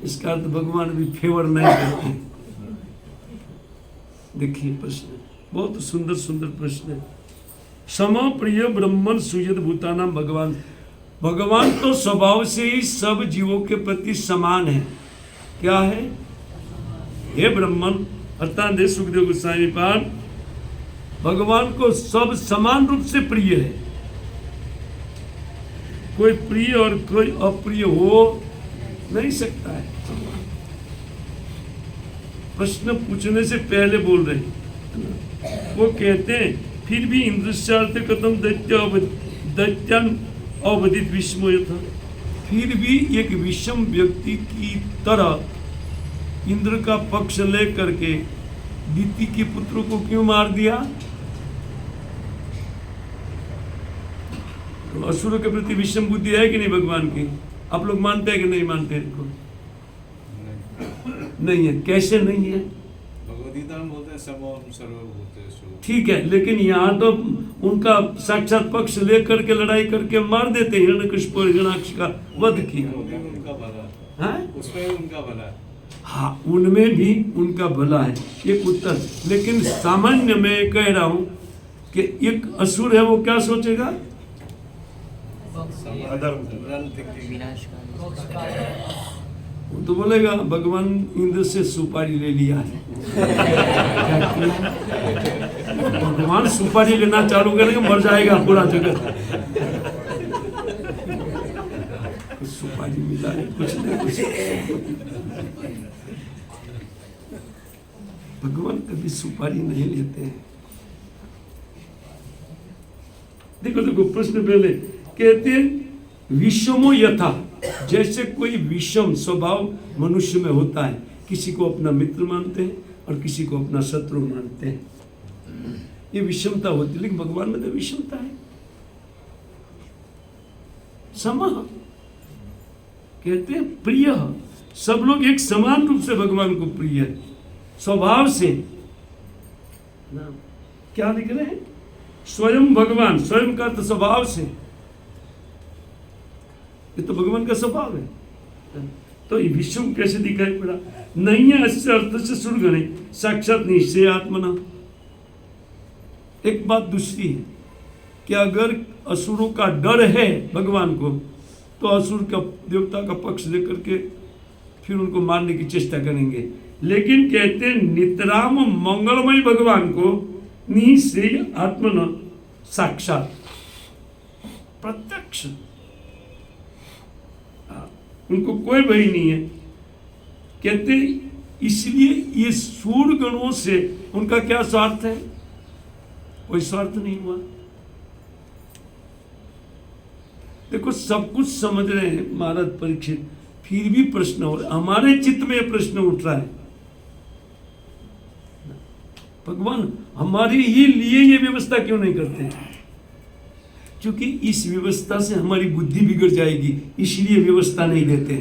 इसका अर्थ भगवान भी फेवर नहीं करते। देखिए प्रश्न, बहुत सुंदर सुंदर प्रश्न है। सम प्रिय ब्रह्मन सुयद भूतानाम भगवान, भगवान तो स्वभाव से ही सब जीवों के प्रति समान है। क्या है? हे ब्रह्मन, अर्थात हे सुखदेव गोस्वामी पाद, भगवान को सब समान रूप से प्रिय है। कोई प्रिय और कोई अप्रिय हो नहीं सकता है। प्रश्न पूछने से पहले बोल रहे हैं। वो कहते हैं फिर भी इंद्रस्यार्थ कथम दैत्यान अवधित विस्मय था। फिर भी एक विषम व्यक्ति की तरह इंद्र का पक्ष ले करके दीति के पुत्रों को क्यों मार दिया? तो असुरों के प्रति विषम बुद्धि है कि नहीं भगवान की? आप लोग मानते हैं कि नहीं मानते हैं? नहीं है। कैसे नहीं है? भगवद्गीता में बोलते हैं समोहम सर्वभूतेषु। ठीक है, लेकिन यहाँ तो उनका साक्षात पक्ष लेकर के लड़ाई करके मार देते हैं। हिरण्यकशिपु और हिरण्याक्ष का वध किया। उनका भला है, उसमें उनका भला है। हाँ, उनमें भी उनका भला है, एक उत्तर। लेकिन सामान्य मैं कह रहा हूँ कि एक असुर है, वो क्या सोचेगा? वो तो बोलेगा भगवान इंद्र से सुपारी ले लिया है। भगवान सुपारी लेना चालू करेंगे, मर जाएगा पूरा जगत। सुपारी मिला है, कुछ नहीं कुछ। भगवान कभी सुपारी नहीं लेते हैं। देखो देखो प्रश्न पहले कहते हैं विषमो यथा, जैसे कोई विषम स्वभाव मनुष्य में होता है। किसी को अपना मित्र मानते हैं और किसी को अपना शत्रु मानते हैं। ये विषमता होती है, लेकिन भगवान में तो विषमता है। समः कहते हैं प्रिय, सब लोग एक समान रूप से भगवान को प्रिय है स्वभाव से। क्या लिख रहे हैं? स्वयं भगवान, स्वयं का तो स्वभाव से, ये तो भगवान का स्वभाव है। तो ये विश्व कैसे दिखाई पड़ा? नहीं है ऐसे अर्थ से सुरगणे साक्षात निश्चय आत्मना। एक बात दूसरी है कि अगर असुरों का डर है भगवान को, तो असुर का देवता का पक्ष लेकर के फिर उनको मारने की चेष्टा करेंगे। लेकिन कहते हैं नितराम मंगलमय भगवान को निश्चय आत्मना, साक्षात प्रत्यक्ष, उनको कोई भय नहीं है। कहते इसलिए ये सूर्य गणों से उनका क्या स्वार्थ है? कोई स्वार्थ नहीं हुआ। देखो सब कुछ समझ रहे हैं महाराज परीक्षित, फिर भी प्रश्न हो रहा है। हमारे चित्त में प्रश्न उठ रहा है, भगवान हमारे ही लिए ये व्यवस्था क्यों नहीं करते? क्योंकि इस व्यवस्था से हमारी बुद्धि बिगड़ जाएगी, इसलिए व्यवस्था नहीं देते।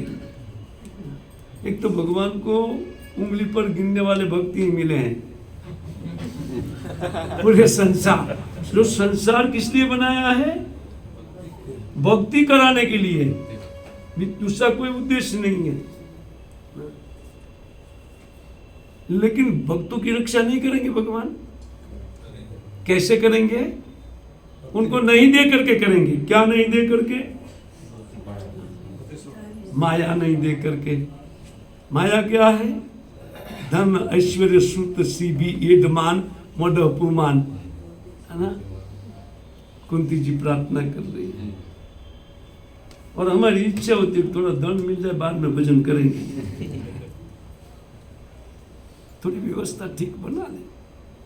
एक तो भगवान को उंगली पर गिनने वाले भक्त ही मिले हैं पूरे संसार। जो संसार किस लिए बनाया है? भक्ति कराने के लिए, दूसरा कोई उद्देश्य नहीं है। लेकिन भक्तों की रक्षा नहीं करेंगे भगवान, कैसे करेंगे? उनको नहीं दे करके करेंगे। क्या नहीं दे करके? माया नहीं दे करके। माया क्या है? धन ऐश्वर्य सुत सीबी एडमान मद अपमान, है ना? कुंती जी प्रार्थना कर रही है और हमारी इच्छा होती है थोड़ा धन मिल जाए, बाद में भजन करेंगे, थोड़ी व्यवस्था ठीक बना ले,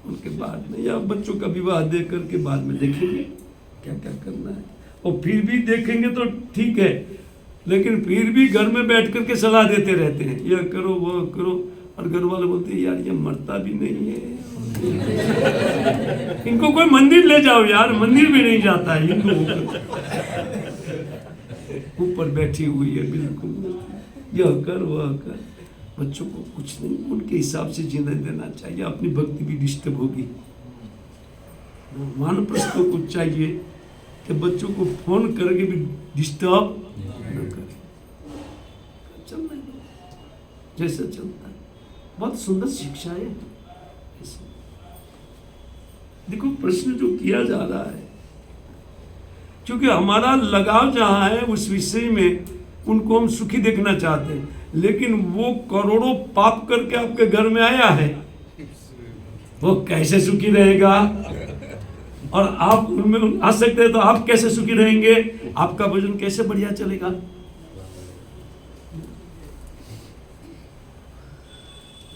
उनके बाद में, या बच्चों का विवाह दे करके बाद में देखेंगे क्या क्या करना है। और फिर भी देखेंगे तो ठीक है, लेकिन फिर भी घर में बैठ करके सलाह देते रहते हैं, यह करो वह करो, और घर वाले बोलते हैं यार ये मरता भी नहीं है, इनको कोई मंदिर ले जाओ यार, मंदिर भी नहीं जाता है, इनको ऊपर बैठी हुई है बिल्कुल, यह कर वह कर। बच्चों को कुछ नहीं, उनके हिसाब से जीने देना चाहिए, अपनी भक्ति भी डिस्टर्ब होगी। वानप्रस्थों को चाहिए कि बच्चों को फोन करके भी डिस्टर्ब न करें, चलना जैसा चलता है। बहुत सुंदर शिक्षा है। देखो प्रश्न जो किया जा रहा है, क्योंकि हमारा लगाव जहां है उस विषय में उनको हम सुखी देखना चाहते हैं, लेकिन वो करोड़ों पाप करके आपके घर में आया है, वो कैसे सुखी रहेगा? और आप उनमें आ सकते हैं तो आप कैसे सुखी रहेंगे? आपका भजन कैसे बढ़िया चलेगा?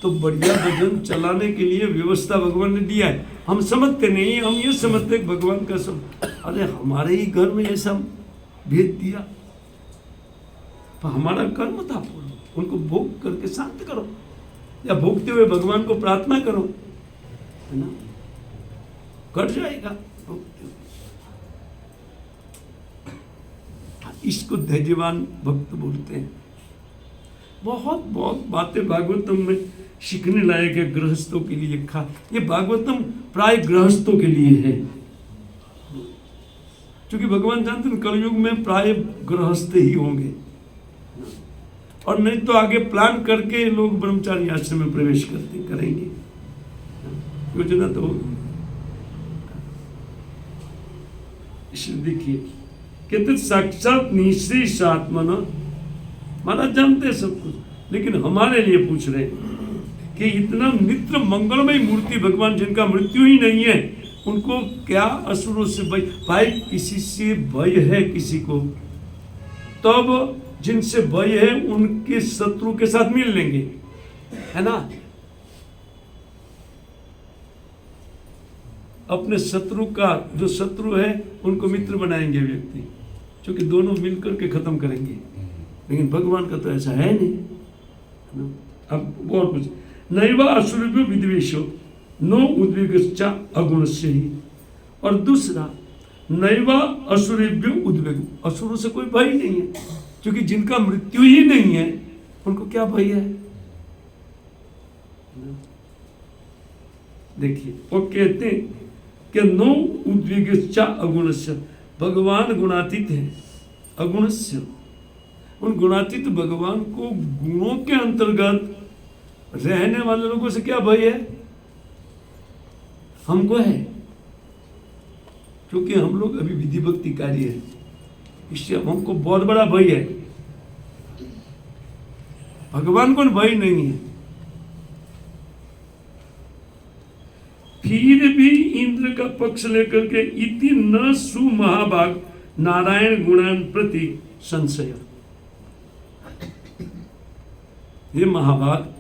तो बढ़िया भजन चलाने के लिए व्यवस्था भगवान ने दिया है। हम समझते नहीं, हम ये समझते भगवान का सब, अरे हमारे ही घर में ऐसा भेज दिया, तो हमारा कर्म था पूर्ण, उनको भोग करके शांत करो, या भोगते हुए भगवान को प्रार्थना करो, है ना? कर जाएगा। इसको धैर्यवान भक्त बोलते हैं। बहुत बहुत बातें भागवतम में सीखने लायक है गृहस्थों के लिए। ये भागवतम प्राय गृहस्थों के लिए है, क्योंकि भगवान जानते हैं कलयुग में प्राय गृहस्थ ही होंगे, और नहीं तो आगे प्लान करके लोग ब्रह्मचारी आश्रम में प्रवेश करेंगे, योजना तो होगी। इसलिए देखिए कहते साक्षात निःशेष आत्मन, महाराज जानते हैं सब कुछ, लेकिन हमारे लिए पूछ रहे हैं कि इतना नित्य मंगलमय मूर्ति भगवान जिनका मृत्यु ही नहीं है, उनको क्या असुरों से भय? भाई किसी से भय है किसी को, तब जिनसे भय है उनके शत्रु के साथ मिल लेंगे, है ना? अपने शत्रु का जो शत्रु है उनको मित्र बनाएंगे व्यक्ति, क्योंकि दोनों मिलकर के खत्म करेंगे। लेकिन भगवान का तो ऐसा है नहीं, है ना? अब और कुछ नैवा असुरभ्यो विद्वेषो नो उद्वेगश्च अगुणस्य ही, और दूसरा नैवा असुरेभ्यो उद्वेग, असुरों से कोई भय नहीं है, क्योंकि जिनका मृत्यु ही नहीं है उनको क्या भय है? देखिए वो कहते हैं कि नो उद्वेगश्च अगुणस्य, भगवान गुणातीत है, अगुणस्य, उन गुणातीत भगवान को गुणों के अंतर्गत रहने वाले लोगों से क्या भय है? हमको है, क्योंकि हम लोग अभी विधि भक्ति कार्य है, इसलिए हमको बहुत बड़ा भय है। भगवान को भय नहीं है। फिर भी इंद्र का पक्ष लेकर के इति न सुमहाभाग नारायण गुणान प्रति संशय, ये महाभाग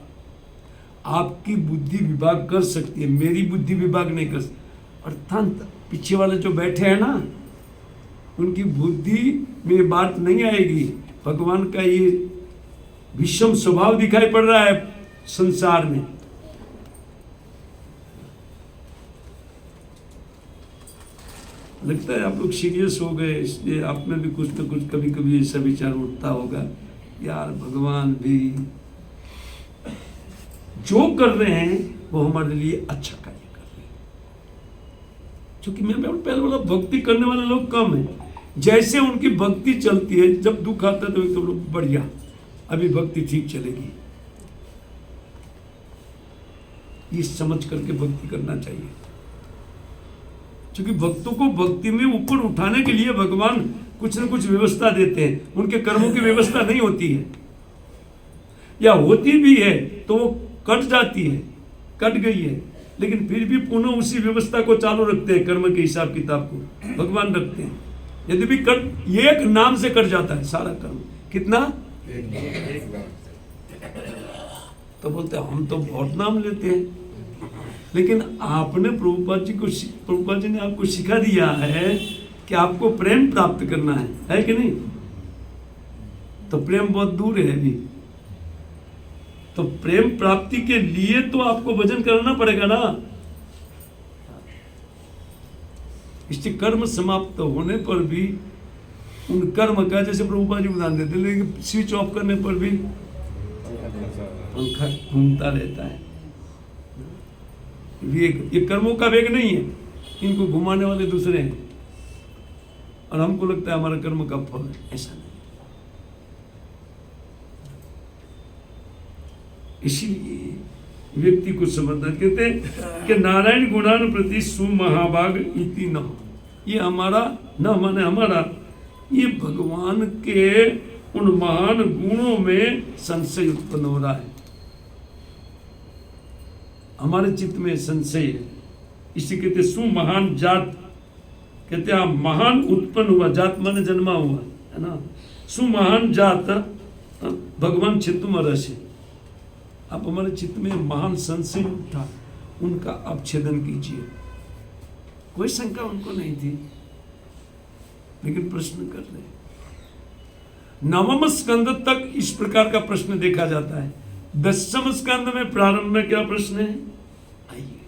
आपकी बुद्धि विभाग कर सकती है, मेरी बुद्धि विभाग नहीं कर सकती। अर्थात पीछे वाले जो बैठे हैं ना, उनकी बुद्धि में बात नहीं आएगी। भगवान का ये विषम स्वभाव दिखाई पड़ रहा है संसार में। लगता है आप लोग सीरियस हो गए, इसलिए आप में भी कुछ न कुछ कभी कभी ऐसा विचार उठता होगा, यार भगवान भी जो कर रहे हैं वो हमारे लिए अच्छा कार्य कर रहे हैं। क्योंकि मैं पहले बोला भक्ति करने वाले लोग कम हैं, जैसे उनकी भक्ति चलती है, जब दुख आता है तो बढ़िया, अभी भक्ति ठीक चलेगी, ये समझ करके भक्ति करना चाहिए। क्योंकि भक्तों को भक्ति में ऊपर उठाने के लिए भगवान कुछ न कुछ व्यवस्था देते हैं। उनके कर्मों की व्यवस्था नहीं होती है, या होती भी है तो वो कट जाती है, कट गई है, लेकिन फिर भी पुनः उसी व्यवस्था को चालू रखते हैं। कर्म के हिसाब किताब को भगवान रखते हैं। यदि भी कट, एक नाम से कट जाता है सारा कर्म। कितना? तो बोलते हैं हम तो बहुत नाम लेते हैं, लेकिन आपने प्रभुपाद जी ने आपको सिखा दिया है कि आपको प्रेम प्राप्त करना है कि नहीं? तो प्रेम बहुत दूर है अभी, तो प्रेम प्राप्ति के लिए तो आपको भजन करना पड़ेगा ना। इससे कर्म समाप्त होने पर भी उन कर्म का, जैसे प्रभुपाद जी उदाहरण देते हैं, लेकिन स्विच ऑफ करने पर भी पंखा घूमता रहता है। ये कर्मों का वेग नहीं है, इनको घुमाने वाले दूसरे हैं, और हमको लगता है हमारा कर्म का फल है। ऐसा नहीं। इसीलिए व्यक्ति को समझना, कहते हैं कि नारायण गुणान प्रति सुमहाभाग इति न, ये हमारा न माने हमारा, ये भगवान के उन महान गुणों में संशय उत्पन्न हो रहा है। हमारे चित्त में संशय है, इसी कहते सुमहान जात, कहते हैं महान उत्पन्न हुआ, जात माने जन्मा हुआ है ना। सुमहान जात भगवान चित्तमर से, आप हमारे चित्त में महान संशय उठा, उनका अपच्छेदन कीजिए। कोई शंका उनको नहीं थी, लेकिन प्रश्न कर रहे। नवम स्कंद तक इस प्रकार का प्रश्न देखा जाता है। 10वें स्कंद में प्रारंभ में क्या प्रश्न है, आइए,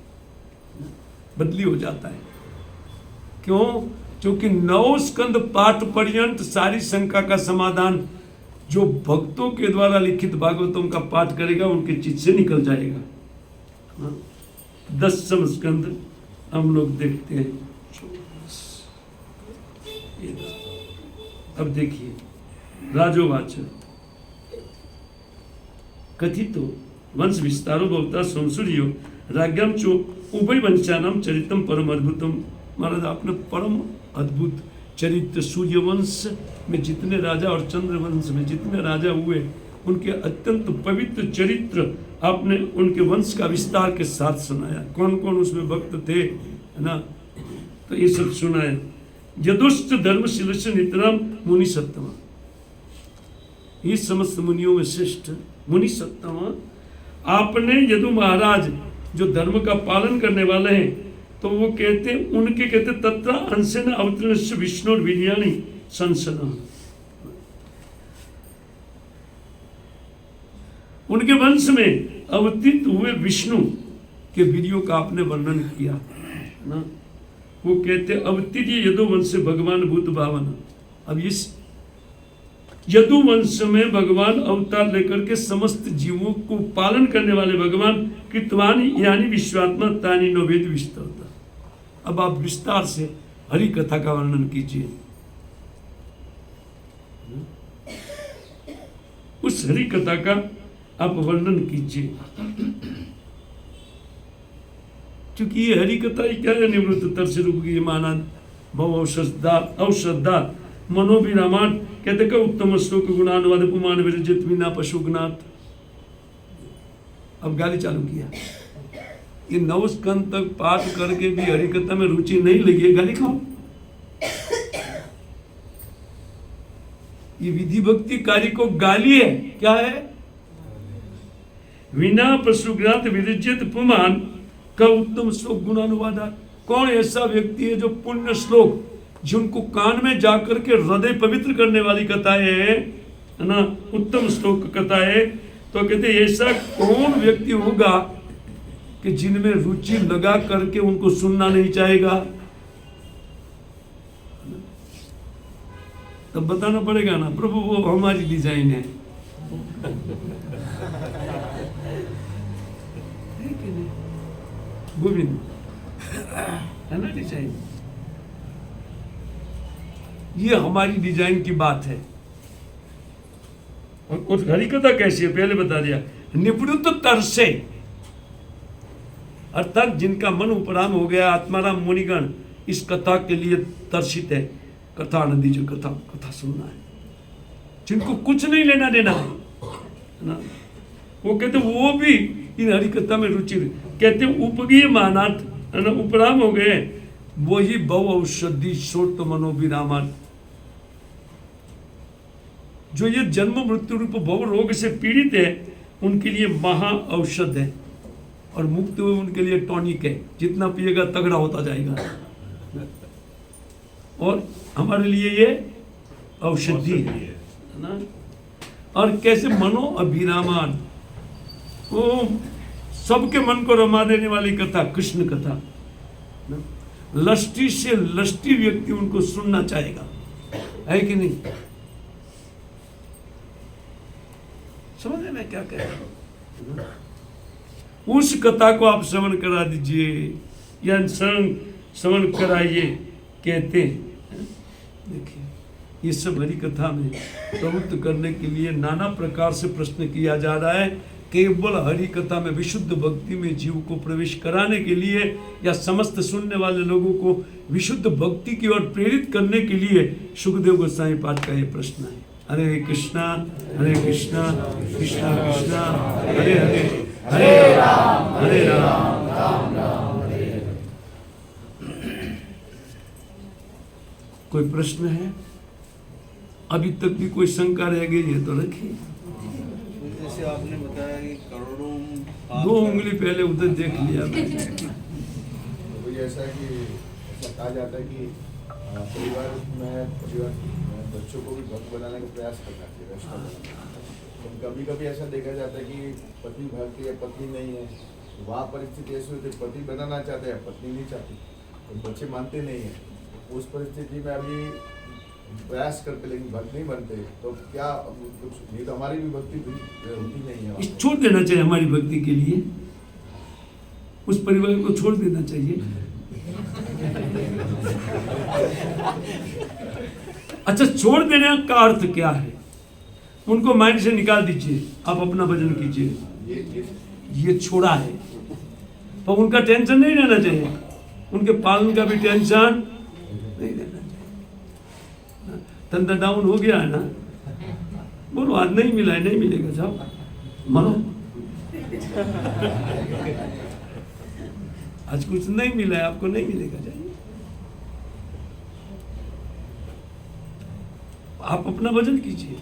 बदली हो जाता है। क्यों? क्योंकि 9 स्कंद पाठ पर्यंत सारी शंका का समाधान जो भक्तों के द्वारा लिखित भागवतों का पाठ करेगा उनके चित्त से निकल जाएगा। 10वें स्कंद हम लोग देखते हैं। अब देखिए, राजोवाच कथितो वंश विस्तारो भवता संसूर्यो राज्ञाम चो उभय वंशानाम चरितम परम अद्भुतम। महाराज, आपने परम अद्भुत चरित्र, सूर्य वंश में जितने राजा और चंद्र वंश में जितने राजा हुए, उनके अत्यंत पवित्र चरित्र आपने उनके वंश का विस्तार के साथ सुनाया। कौन कौन उसमें भक्त थे, है ना, तो ये सब सुनाया। यदुष्ट धर्मशील से नितराम मुनि सत्तम, ये समस्त मुनियों में श्रेष्ठ मुनि सत्तम आपने यदु महाराज जो धर्म का पालन करने वाले हैं, तो वो कहते, उनके कहते तत्र अंशेन अवतीर्ण विष्णु विज्ञानी संसन, उनके वंश में अवतीर्ण हुए विष्णु के वीर्यों का आपने वर्णन किया ना। वो कहते अवतीर्ण यदु वंश भगवान भूत भावन। अब इस यदु वंश में भगवान अवतार लेकर के समस्त जीवों को पालन करने वाले भगवान कृतवान यानी विश्वात्मा तानी नवेद विस्तृत। अब आप विस्तार से हरि कथा का वर्णन कीजिए। उस हरि कथा का आप वर्णन कीजिए, क्योंकि ये हरि कथा ही क्या है, निवृत्त तरस रूप की मानंद भव औषधा मनोविरामान, कहते का उत्तम श्लोक गुणानुवाद पुमान विरजित विना पशुगनाथ। अब गाली चालू किया, ये 9 स्कंद तक पाठ करके भी हरिकथा में रुचि नहीं लगी है, गाली खाओ। ये विधि भक्ति कार्य को गाली है, क्या है? विना पशुग्नाथ विरजित पुमान का उत्तम श्लोक गुणानुवादा। कौन ऐसा व्यक्ति है जो पुण्य श्लोक जिनको कान में जाकर के हृदय पवित्र करने वाली कथाएं है ना, उत्तम श्लोक कथाएं, तो कहते ऐसा कौन व्यक्ति होगा कि जिनमें रुचि लगा करके उनको सुनना नहीं चाहेगा? तब बताना पड़ेगा ना, प्रभु वो हमारी डिजाइन है। गोविंद है ना डिजाइन। ये हमारी डिजाइन की बात है। और हरि कथा कैसी है पहले बता दिया, निवृत्त तरसे, अर्थात जिनका मन उपराम हो गया, आत्माराम मुनिगण इस कथा के लिए तरसित है। कथा नदी जो कथा सुनना है, जिनको कुछ नहीं लेना देना है ना, वो कहते वो भी इन हरि कथा में रुचि, कहते उपगीय मानार्थ है ना, उपराम हो गए, वो ही बहु औषधि शोट मनोविरामान, जो ये जन्म मृत्यु रूप भव रोग से पीड़ित है उनके लिए महा औषध है, और मुक्त हुए उनके लिए टॉनिक है, जितना पिएगा तगड़ा होता जाएगा। और हमारे लिए ये औषधि है ना। और कैसे मनो अभिरामान, वो सबके मन को रमा देने वाली कथा, कृष्ण कथा ना? लष्टी से लष्टी व्यक्ति उनको सुनना चाहेगा, है कि नहीं? समझ में क्या कह रहा हूं? उस कथा को आप श्रवण करा दीजिए या श्रवण कराइए, कहते हैं। देखिए ये सब हरि कथा में प्रवृत्त करने के लिए नाना प्रकार से प्रश्न किया जा रहा है। केवल हरि कथा में विशुद्ध भक्ति में जीव को प्रवेश कराने के लिए या समस्त सुनने वाले लोगों को विशुद्ध भक्ति की ओर प्रेरित करने के लिए सुखदेव गोस्वामी पाद का ये प्रश्न है। हरे कृष्णा कृष्णा कृष्णा हरे हरे, हरे राम राम राम हरे हरे। कोई प्रश्न है? अभी तक भी कोई शंका रह गई है तो रखिए। जैसे आपने बताया कि करोड़ों 2 उंगली पहले उधर देख लिया तो ऐसा कि ऐसा कहा जाता है कि परिवार में बच्चों को भी भक्त बनाने का प्रयास करना चाहिए। तो कभी कभी ऐसा देखा जाता है कि पति भक्त या पत्नी नहीं है, वहाँ परिस्थिति ऐसी होती है पति बनाना चाहते हैं, पत्नी नहीं चाहती, तो बच्चे मानते नहीं है। उस परिस्थिति में अभी प्रयास करते लेकिन भक्त नहीं बनते, तो क्या कुछ नहीं, तो हमारी भी भक्ति होती नहीं है। छोड़ देना चाहिए हमारी भक्ति के लिए, उस परिवार को छोड़ देना चाहिए। अच्छा, छोड़ देने का अर्थ क्या है? उनको माइंड से निकाल दीजिए, आप अपना भजन कीजिए। ये छोड़ा है, पर उनका टेंशन नहीं रहना चाहिए, उनके पालन का भी टेंशन नहीं रहना चाहिए। धंधा डाउन हो गया है ना, बोलो आज नहीं मिला है, नहीं मिलेगा, जाओ मानो आज कुछ नहीं मिला है, आपको नहीं मिलेगा, जाइए। आप अपना भजन कीजिए।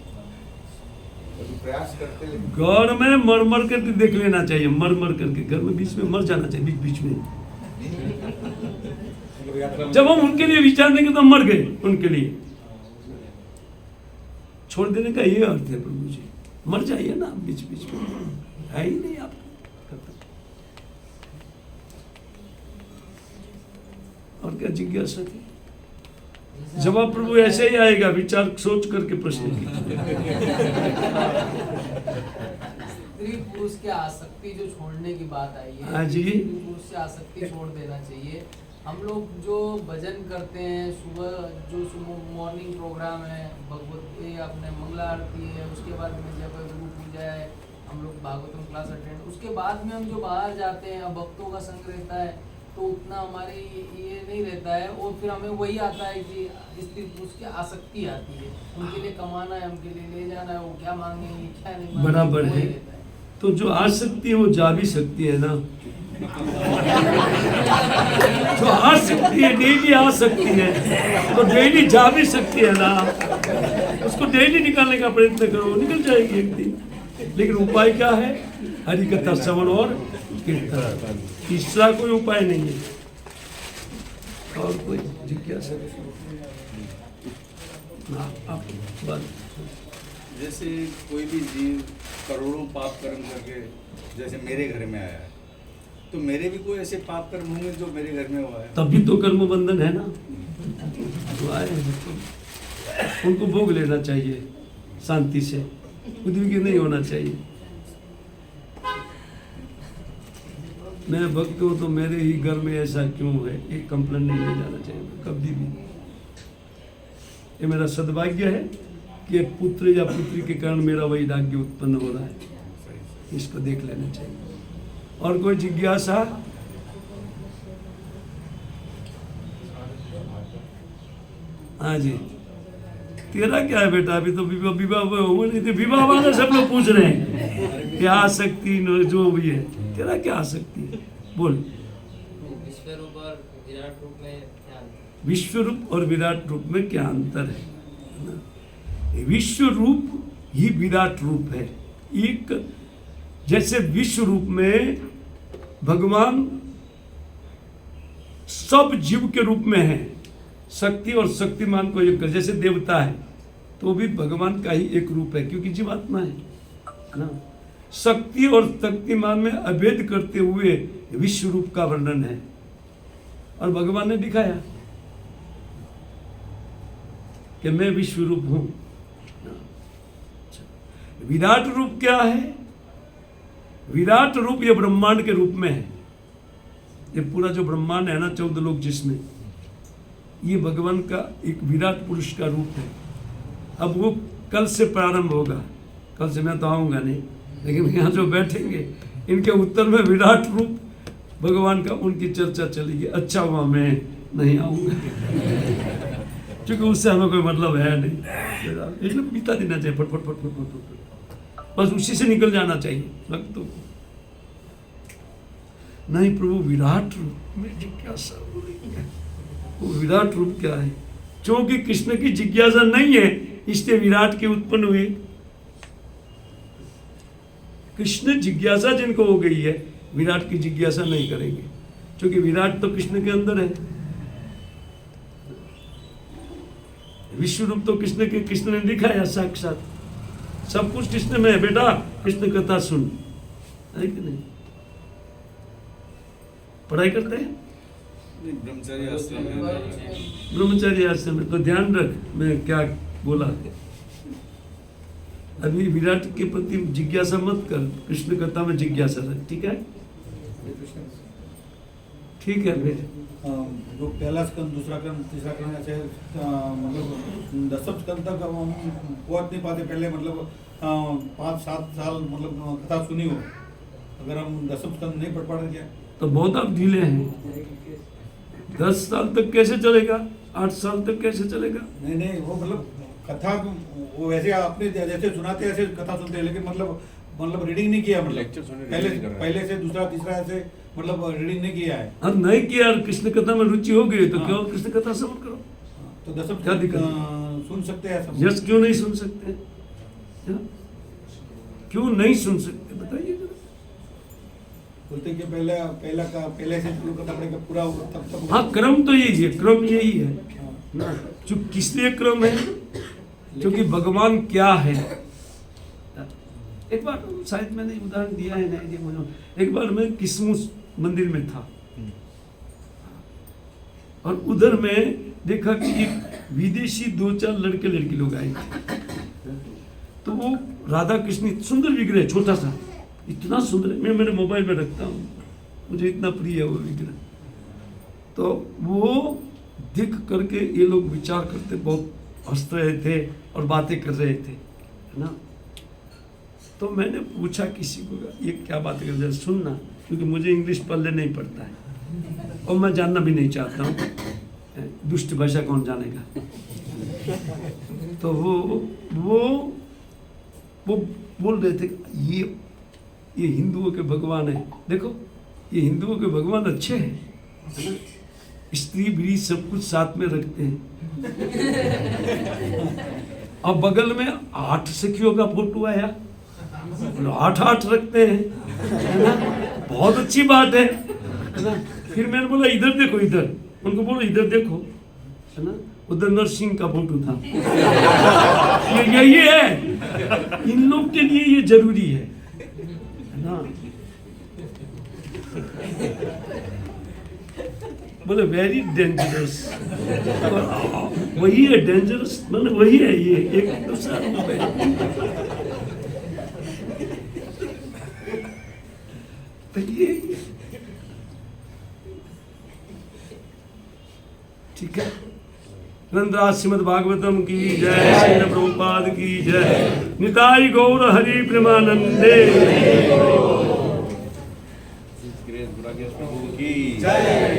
प्रयास करते घर में मर मर करके देख लेना चाहिए, मर मर करके घर में बीच में मर जाना चाहिए, बीच बीच में। जब हम उनके लिए विचार देंगे तो मर गए उनके लिए। छोड़ देने का ये अर्थ है प्रभु जी, मर जाइए ना बीच बीच में, है ही नहीं आप। और क्या जिज्ञासा थी? जवाब प्रभु ऐसे ही आएगा, विचार सोच करके प्रश्न कीजिए। स्त्री पुरुष की आसक्ति जो छोड़ने की बात आई है, हाँ जी, पुरुष से आसक्ति छोड़ देना चाहिए। हम लोग जो भजन करते हैं, सुबह जो मॉर्निंग प्रोग्राम है, भगवत ये अपने मंगला आरती है, उसके बाद में जब गुरु पूजा है, हम लोग भागवतम क्लास अटेंड, उसके बाद में हम जो बाहर जाते हैं, भक्तों का संग रहता है, तो उतना हमारे ये नहीं रहता है। और फिर हमें वही आता है कि स्त्री पुरुष की आसक्ति आती है, उनके लिए कमाना है, उनके लिए ले जाना है, वो क्या मांगेंगे क्या नहीं मांगेंगे, बराबर है। तो जो आ सकती है वो जा भी सकती है ना, जो आ सकती है डेली आ सकती है, तो डेली जा भी सकती है ना, उसको डेली निकालने का प्रयत्न करो, निकल जाएगी एक दिन। लेकिन उपाय क्या है? हरि कथा श्रवण और कीर्तन, तीसरा कोई उपाय नहीं है। और कोई जिज्ञासा? जैसे कोई भी जीव करोड़ों पाप कर्म करके जैसे मेरे घर में आया है, तो मेरे भी कोई ऐसे पाप कर्म होंगे जो मेरे घर में हुआ है? तभी तो कर्म बंधन है ना, तो आए तो उनको भोग लेना चाहिए शांति से, उद्विग्न नहीं होना चाहिए। मैं भक्त हूँ तो मेरे ही घर में ऐसा क्यों है, एक कंप्लेंट नहीं ले जाना चाहिए कभी भी। ये मेरा सद्भाग्य है कि एक पुत्र या पुत्री के कारण मेरा वैराग्य उत्पन्न हो रहा है, इसको देख लेना चाहिए। और कोई जिज्ञासा? हाँ जी, तेरा क्या है बेटा? अभी तो विवाह हुआ नहीं थे, विवाह वाले सब लोग पूछ रहे हैं क्या आसक्ति जो भी है, तेरा क्या आसक्ति है? बोल। विश्व रूप और विराट रूप में क्या अंतर? विश्व रूप और विराट रूप में क्या अंतर है? विश्व रूप ही विराट रूप है। एक जैसे विश्व रूप में भगवान सब जीव के रूप में है, शक्ति और शक्तिमान को एक कर, जैसे देवता है तो भी भगवान का ही एक रूप है क्योंकि जीवात्मा है ना। शक्ति और शक्तिमान में अभेद करते हुए विश्व रूप का वर्णन है और भगवान ने दिखाया कि मैं विश्व रूप हूं। विराट रूप क्या है? विराट रूप ये ब्रह्मांड के रूप में है। ये पूरा जो ब्रह्मांड है ना, 14 लोक जिसमें, ये भगवान का एक विराट पुरुष का रूप है। अब वो कल से प्रारंभ होगा, कल से मैं तो आऊंगा नहीं, लेकिन यहाँ जो बैठेंगे इनके उत्तर में विराट रूप भगवान का उनकी चर्चा चलेगी। अच्छा हुआ मैं नहीं आऊंगा क्योंकि उससे हमें कोई मतलब है नहीं। इसलिए बीता देना चाहिए फट फट फट फट फट, बस उसी से निकल जाना चाहिए भक्तों को। नहीं प्रभु विराट रूप में जिज्ञासा हो रही है। वो विराट रूप क्या है? क्योंकि कृष्ण की जिज्ञासा नहीं है इसलिए विराट के उत्पन्न हुए। कृष्ण जिज्ञासा जिनको हो गई है विराट की जिज्ञासा नहीं करेंगे, क्योंकि विराट तो कृष्ण के अंदर है। विश्व रूप तो कृष्ण ने दिखाया साक्षात, सब कुछ कृष्ण में है। बेटा कृष्ण कथा सुन, है कि नहीं? पढ़ाई करते हैं ब्रह्मचर्य आश्रम में। ब्रह्मचर्य आश्रम में, तो ध्यान रख मैं क्या बोला। अभी विराट के प्रति जिज्ञासा मत कर, कृष्ण कथा में जिज्ञासा रख, ठीक है? ठीक है। फिर जो पहला स्कंद, दूसरा स्कंद, तीसरा स्कंद, ऐसे मतलब 10 स्कंद तक हम पहुंच नहीं पाते। पहले मतलब 5-7 साल मतलब कथा सुनी हो, अगर हम 10 स्कंद नहीं पढ़ पा रहे तो बहुत आप ढीले हैं। 10 साल तक कैसे चलेगा? 8 साल तक कैसे चलेगा? नहीं वो मतलब कथा वो वैसे आपने जैसे सुनाते ऐसे कथा सुनते हैं, लेकिन मतलब रीडिंग नहीं किया, मतलब लेक्चर सुनने पहले से दूसरा तीसरा ऐसे मतलब रीडिंग नहीं किया है। अब नहीं किया, कृष्ण कथा में रुचि हो गई तो क्यों कृष्ण कथा श्रवण करो। तो 10 क्या दिक्कत? सुन सकते हैं सब। यस, क्यों नहीं सुन सकते? क्यों नहीं सुन सकते बताइए जरा। बोलते कि पहले से शुरू करना पड़ेगा पूरा तब। हाँ, क्रम तो यही है, क्रम यही है ना। जो किस लिए क्रम है? क्योंकि भगवान क्या है। एक बार शायद मैंने उदाहरण दिया है नहीं दिया मुझे। एक बार मैं किस्मुस मंदिर में था और उधर में देखा कि एक विदेशी 2-4 लड़के लड़की लोग आए थे। तो वो राधा कृष्ण सुंदर विग्रह, छोटा सा, इतना सुंदर, मैं मेरे मोबाइल में रखता हूँ, मुझे इतना प्रिय है वो विग्रह। तो वो देख करके ये लोग विचार करते बहुत हंस रहे थे और बातें कर रहे थे, है ना। तो मैंने पूछा किसी को, ये क्या बात कर रहे हैं, सुनना, क्योंकि मुझे इंग्लिश पढ़ने नहीं पड़ता है और मैं जानना भी नहीं चाहता हूँ, दुष्ट भाषा कौन जानेगा। तो वो बोल रहे थे ये हिंदुओं के भगवान है। देखो ये हिंदुओं के भगवान अच्छे हैं, है ना, स्त्री भी सब कुछ साथ में रखते हैं। अब बगल में 8 सखियों का फोटो आया, 8 रखते हैं, है ना, बहुत अच्छी बात है ना। फिर मैंने बोला इधर देखो, इधर, उनको बोलो इधर देखो, है ना, उधर नरसिंह का फोटो था। यही है, इन लोग के लिए ये जरूरी है ना। बोले वेरी डेंजरस, वही है डेंजरस, मतलब वही है, ये एक दूसरा रूप है। तो ये ठीक है, ग्रंथराज श्रीमद् भागवतम की जय, श्रील प्रभुपाद की जय, निताई गौर हरि प्रेमानंदे ग्रेस प्रभु की जय।